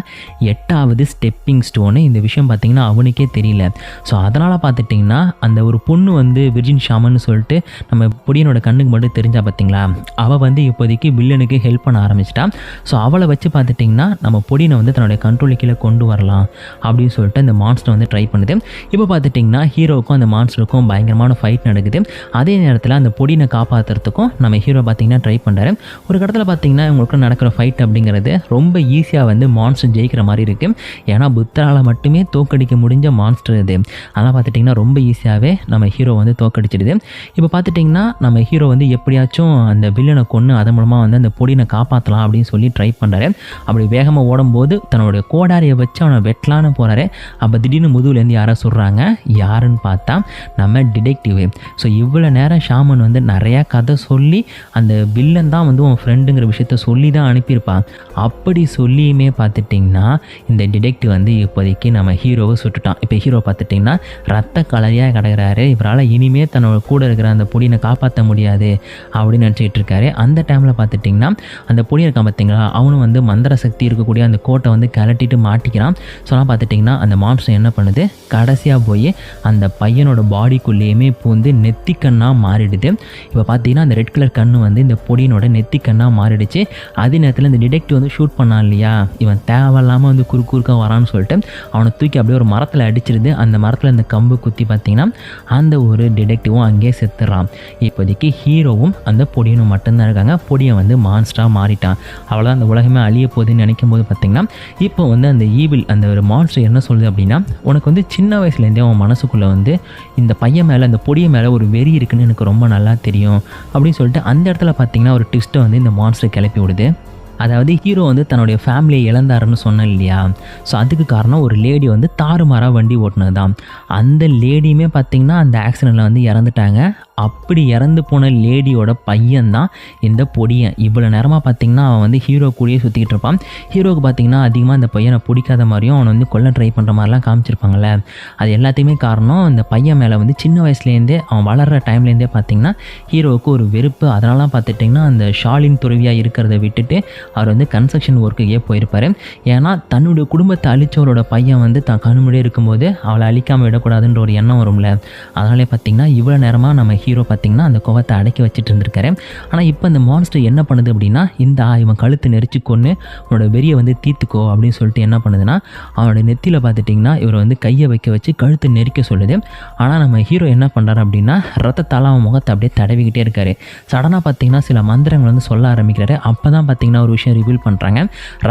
8வது ஸ்டெப்பிங் ஸ்டோனு. இந்த விஷயம் பார்த்திங்கன்னா அவனுக்கே தெரியல. ஸோ அதனால் பார்த்துட்டிங்கன்னா அந்த ஒரு பொண்ணு வந்து வெர்ஜின் ஷாமன்னு சொல்லிட்டு நம்ம பொடியனோட கண்ணுக்கு மட்டும் தெரிஞ்சா பார்த்திங்களா, அவள் வந்து இப்போதைக்கு வில்லனுக்கு ஹெல்ப் பண்ண ஆரம்பிச்சிட்டான். ஸோ அவளை வச்சு பார்த்துட்டிங்கன்னா நம்ம பொடியை வந்து தன்னுடைய கண்ட்ரோல் கீழே கொண்டு வரலாம் அப்படின்னு சொல்லிட்டு அந்த மான்ஸ்டர் வந்து ட்ரை பண்ணுது. இப்போ பார்த்துட்டிங்கன்னா ஹீரோவுக்கும் அந்த மான்ஸ்டருக்கும் பயங்கரமான ஃபைட் நடக்குது. அதே நேரத்தில் அந்த பொடியை காப்பாற்றுறதுக்கும் நம்ம ஹீரோ பார்த்திங்கன்னா ட்ரை பண்ணுறாரு. ஒரு கடத்தில் பார்த்திங்கன்னா இவங்களுக்கு நடக்கிற ஃபைட் அப்படிங்கிறது ரொம்ப ஈஸியாக வந்து மான்ஸ்டர் ஜெயிக்கிற மாதிரி இருக்குது. ஏன்னா புத்தரால் மட்டுமே தோக்கடிக்க முடிஞ்ச மான்ஸ்டர் இது. அதெல்லாம் பார்த்துட்டிங்கன்னா ரொம்ப ஈஸியாகவே நம்ம ஹீரோ வந்து தோக்கடிச்சிடுது. இப்போ பார்த்துட்டிங்கன்னா நம்ம ஹீரோ வந்து எப்படியாச்சும் அந்த வில்லனை கொன்று அதன் மூலமாக வந்து அந்த பொடியை காப்பாற்றலாம் அப்படின்னு சொல்லி ட்ரை பண்ணுறாரு. அப்படி வேகமாக ஓடும்போது தன்னுடைய கோடாரியை வச்சு அவனை வெட்டலான்னு போகிறாரு. அப்போ திடீர்னு முதுகுலேருந்து யாரோ சொல்கிறாங்க. யாருன்னு பார்த்தா நம்ம டிடெக்டிவ். ஸோ இவ்வளோ நேரம் ஷாமன் வந்து நிறையா கதை சொல்லி அந்த வில்லன் தான் வந்து உன் ஃப்ரெண்டுங்கிற விஷயத்த சொல்லி தான் அனுப்பியிருப்பான். அப்படி சொல்லியுமே பார்த்துட்டிங்கன்னா இந்த டிடெக்டிவ் வந்து இப்போதைக்கு நம்ம ஹீரோவை சுட்டுட்டான். இப்போ ஹீரோ பார்த்துட்டிங்கன்னா ரத்த கலரியாக கிடக்கிறாரு. இவரால் இனிமேல் தன்னோட கூட இருக்கிற அந்த பொடியை காப்பாற்ற முடியாது அப்படின்னு நினச்சிக்கிட்டு இருக்காரு. அந்த டைமில் பார்த்துட்டிங்கன்னா அந்த பொடி இருக்கான் பார்த்தீங்களா, அவனும் வந்து மந்திர சக்தி இருக்கக்கூடிய அந்த கோட்டை வந்து கலட்டிட்டு மாட்டிக்கிறான். ஸோ பார்த்துட்டிங்கன்னா அந்த மான்ஸ்டர் என்ன பண்ணுது, கடைசியாக போய் அந்த பையனோட பாடிக்குள்ளேயுமே பூந்து நெத்திக்கண்ணாக மாறிடுது. இப்போ பார்த்தீங்கன்னா அந்த ரெட் கலர் கண்ணு வந்து இந்த பொடியினோட நெத்திக்கண்ணாக மாறிடுச்சு. அதே நேரத்தில் இந்த டிடெக்டிவ் வந்து ஷூட் பண்ணான் இல்லையா, இவன் தேவையில்லாமல் வந்து குறுக்க வரான்னு சொல்லிட்டு அவனை தூக்கி அப்படியே ஒரு மரத்தில் அடிச்சிருது. அந்த மரத்தில் இந்த கம்பு குத்தி பார்த்திங்கன்னா அந்த ஒரு டிடெக்டிவும் அங்கேயே செத்துறான். இப்போதைக்கு ஹீரோவும் அந்த பொடியனும் மட்டும்தான் இருக்காங்க. பொடியை வந்து மான்ஸ்டராக மாறிட்டான். அவ்வளோதான், அந்த உலகமே அழிய போகுதுன்னு நினைக்கும் போது பார்த்திங்கன்னா இப்போ வந்து அந்த ஈவில் அந்த ஒரு மான்ஸ்டர் என்ன சொல்லுது அப்படின்னா, உனக்கு வந்து சின்ன வயசுலேருந்தே அவன் மனசுக்குள்ளே வந்து இந்த பையன் மேலே அந்த பொடியை மேலே ஒரு வெறி இருக்குன்னு எனக்கு ரொம்ப நல்லா தெரியும் அப்படின்னு சொல்லிட்டு அந்த இடத்துல பார்த்திங்கன்னா ஒரு ட்விஸ்ட்டை வந்து இந்த மான்ஸ்டர் கிளப்பி விடுது. அதாவது ஹீரோ வந்து தன்னுடைய ஃபேமிலியை இழந்தாருன்னு சொன்னேன் இல்லையா, ஸோ அதுக்கு காரணம் ஒரு லேடி வந்து தாறுமாறாக வண்டி ஓட்டினது தான். அந்த லேடியுமே பார்த்திங்கன்னா அந்த ஆக்சிடெண்ட்டில் வந்து இறந்துட்டாங்க. அப்படி இறந்து போன லேடியோட பையன்தான் இந்த பொடியன். இவ்வளோ நேரமாக பார்த்திங்கன்னா அவன் வந்து ஹீரோ கூடயே சுற்றிக்கிட்டு இருப்பான். ஹீரோவுக்கு பார்த்திங்கன்னா அதிகமாக இந்த பையனை பிடிக்காத மாதிரியும் அவனை வந்து கொல்ல ட்ரை பண்ணுற மாதிரிலாம் காமிச்சிருப்பாங்கள்ல, அது எல்லாத்தையுமே காரணம் இந்த பையன் மேலே வந்து சின்ன வயசுலேருந்தே அவன் வளர்கிற டைம்லேருந்தே பார்த்திங்கன்னா ஹீரோவுக்கு ஒரு வெறுப்பு. அதனாலாம் பார்த்துட்டிங்கன்னா அந்த ஷாலின் துறவியாக இருக்கிறத விட்டுட்டு அவர் வந்து கன்ஸ்ட்ரக்ஷன் ஒர்க்குக்கே போயிருப்பார். ஏன்னா தன்னுடைய குடும்பத்தை அழித்தவரோட பையன் வந்து தான் கண்முடியே இருக்கும்போது அவளை அழிக்காமல் விடக்கூடாதுன்ற ஒரு எண்ணம் வரும்ல. அதனாலே பார்த்திங்கன்னா இவ்வளோ நேரமாக நம்ம ஹீரோ பார்த்திங்கன்னா அந்த கோவத்தை அடக்கி வச்சுட்டு இருந்திருக்காரு. ஆனால் இப்போ இந்த மான்ஸ்டர் என்ன பண்ணுது அப்படின்னா, இவன் கழுத்து நெரிச்சு கொன்று அவனோட வெறியை வந்து தீர்த்துக்கோ அப்படின்னு சொல்லிட்டு என்ன பண்ணுதுன்னா, அவனோட நெத்தியில் பார்த்துட்டிங்கன்னா இவரை வந்து கையை வைக்க வச்சு கழுத்து நெரிக்க சொல்லுது. ஆனால் நம்ம ஹீரோ என்ன பண்ணுறாரு அப்படின்னா ரத்தத்தால் அவன் முகத்தை அப்படியே தடவிக்கிட்டே இருக்காரு. சடனாக பார்த்திங்கன்னா சில மந்திரங்கள் வந்து சொல்ல ஆரம்பிக்கிறாரு. அப்போ தான் பார்த்திங்கன்னா ஒரு விஷயம் ரிவீல் பண்ணுறாங்க.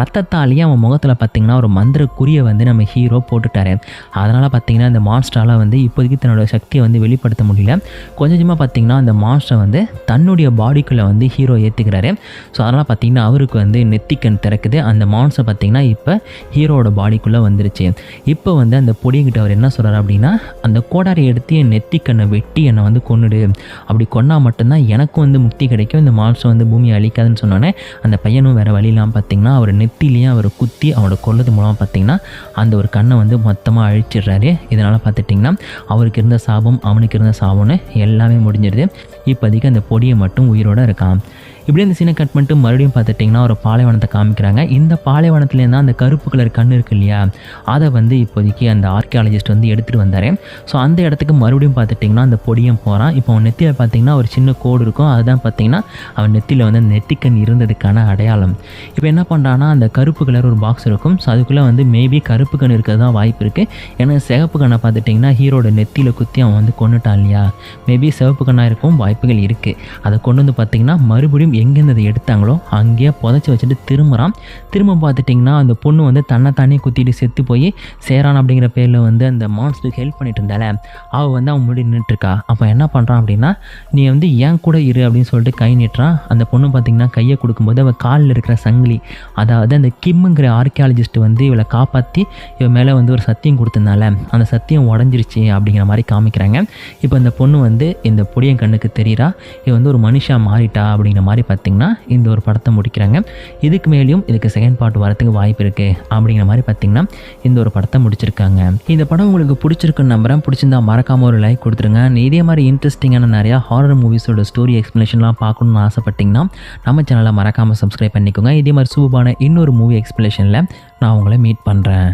ரத்தத்தாலேயே அவன் முகத்தில் பார்த்திங்கன்னா ஒரு மந்திர குறியை வந்து நம்ம ஹீரோ போட்டுட்டாரு. அதனால் பார்த்திங்கன்னா இந்த மான்ஸ்டரால் வந்து இப்போதைக்கு தன்னோட சக்தியை வந்து வெளிப்படுத்த முடியல. கொஞ்சம் கொஞ்சமாக பார்த்திங்கன்னா அந்த மான்ஸ்டரை வந்து தன்னுடைய பாடிக்குள்ளே வந்து ஹீரோ ஏற்றுக்கிறாரு. ஸோ அதனால் பார்த்திங்கன்னா அவருக்கு வந்து நெத்திக்கண் திறக்குது. அந்த மான்ஸ்டர் பார்த்திங்கன்னா இப்போ ஹீரோவோட பாடிக்குள்ளே வந்துருச்சு. இப்போ வந்து அந்த பொடியங்கிட்ட அவர் என்ன சொல்கிறார் அப்படின்னா, அந்த கோடாரி எடுத்து என் நெத்திக்கண்ணை வெட்டி என்னை வந்து கொன்னுடு, அப்படி கொன்னால் மட்டும்தான் எனக்கும் வந்து முக்தி கிடைக்கும், இந்த மான்ஸ்டர் வந்து பூமியை அழிக்காதுன்னு சொன்னோன்னே அந்த பையனும் வேறு வழியிலாம் பார்த்திங்கன்னா அவர் நெத்திலேயே அவர் குத்தி அவனோட கொல்லது மூலமாக பார்த்திங்கன்னா அந்த ஒரு கண்ணை வந்து மொத்தமாக அழிச்சிடுறாரு. இதனால் பார்த்துட்டிங்கன்னா அவருக்கு இருந்த சாபம் அவனுக்கு இருந்த சாபம்னு எல்லாமே முடிஞ்சிடுது. இப்போதைக்கு அந்த பொடியை மட்டும் உயிரோடு இருக்கான். இப்படி அந்த சீனை கட் பண்ணிட்டு மறுபடியும் பார்த்துட்டிங்கன்னா ஒரு பாலைவனத்தை காமிக்கிறாங்க. இந்த பாலைவனத்துலேருந்து அந்த கருப்பு கலர் கண் இருக்குது இல்லையா, அதை வந்து இப்போதைக்கு அந்த ஆர்கியாலஜிஸ்ட் வந்து எடுத்துகிட்டு வந்தார். ஸோ அந்த இடத்துக்கு மறுபடியும் பார்த்துட்டிங்கன்னா அந்த பொடியும் போகிறான். இப்போ அவன் நெத்தியில் பார்த்திங்கன்னா ஒரு சின்ன கோடு இருக்கும், அதுதான் பார்த்திங்கன்னா அவன் நெத்தியில் வந்து நெத்திக்கண் இருந்ததுக்கான அடையாளம். இப்போ என்ன பண்ணுறான்னா அந்த கருப்பு கலர் ஒரு பாக்ஸ் இருக்கும். ஸோ அதுக்குள்ளே வந்து மேபி கருப்பு கண் இருக்கிறது தான் வாய்ப்பு இருக்குது. ஏன்னா சிகப்பு கண்ணை பார்த்துட்டிங்கன்னா ஹீரோட நெத்தியில் குத்தி அவன் வந்து கொண்டுட்டான் இல்லையா, மேபி சிவப்பு கண்ணாக இருக்கும் வாய்ப்புகள் இருக்குது. அதை கொண்டு வந்து பார்த்திங்கன்னா மறுபடியும் எங்கேருந்து அதை எடுத்தாங்களோ அங்கேயே புதைச்சி வச்சுட்டு திரும்ப பார்த்துட்டிங்கன்னா அந்த பொண்ணு வந்து தன்னை தானே குத்திட்டு செத்து போய் சேரான் அப்படிங்கிற பேரில் வந்து அந்த மான்ஸ்டருக்கு ஹெல்ப் பண்ணிட்டு இருந்தால, அவள் வந்து அவன் முன்னாடி நின்றுட்டுருக்கா. அப்போ என்ன பண்ணுறான் அப்படின்னா, நீ வந்து ஏன் கூட இரு அப்படின்னு சொல்லிட்டு கை நீட்டுறான். அந்த பொண்ணு பார்த்திங்கன்னா கையை கொடுக்கும்போது அவள் காலில் இருக்கிற சங்கிலி, அதாவது அந்த கிம்முங்கிற ஆர்கியாலஜிஸ்ட் வந்து இவளை காப்பாற்றி இவன் மேலே வந்து ஒரு சத்தியம் கொடுத்ததுனால அந்த சத்தியம் உடஞ்சிருச்சு அப்படிங்கிற மாதிரி காமிக்கிறாங்க. இப்போ அந்த பொண்ணு வந்து இந்த பொடியன் கண்ணுக்கு தெரிகிறா, இவன் வந்து ஒரு மனுஷா மாறிட்டா அப்படிங்கிற மாதிரி பார்த்திங்கன்னா இந்த ஒரு படத்தை முடிக்கிறாங்க. இதுக்கு மேலேயும் இதுக்கு செகண்ட் பார்ட் வரத்துக்கு வாய்ப்பு இருக்குது அப்படிங்கிற மாதிரி பார்த்திங்கன்னா இந்த ஒரு படத்தை முடிச்சிருக்காங்க. இந்த படம் உங்களுக்கு பிடிச்சிருக்குன்னு நம்புறேன். பிடிச்சிருந்தா மறக்காமல் ஒரு லைக் கொடுத்துருங்க. இதே மாதிரி இன்ட்ரெஸ்டிங்கான நிறையா ஹாரர் மூவிஸோட ஸ்டோரி எக்ஸ்ப்ளனேஷன்லாம் பார்க்கணுன்னு ஆசைப்பட்டிங்கன்னா நம்ம சேனலை மறக்காமல் சப்ஸ்கிரைப் பண்ணிக்கோங்க. இதே மாதிரி சூப்பரான இன்னொரு மூவி எக்ஸ்ப்ளனேஷனில் நான் உங்களை மீட் பண்ணுறேன்.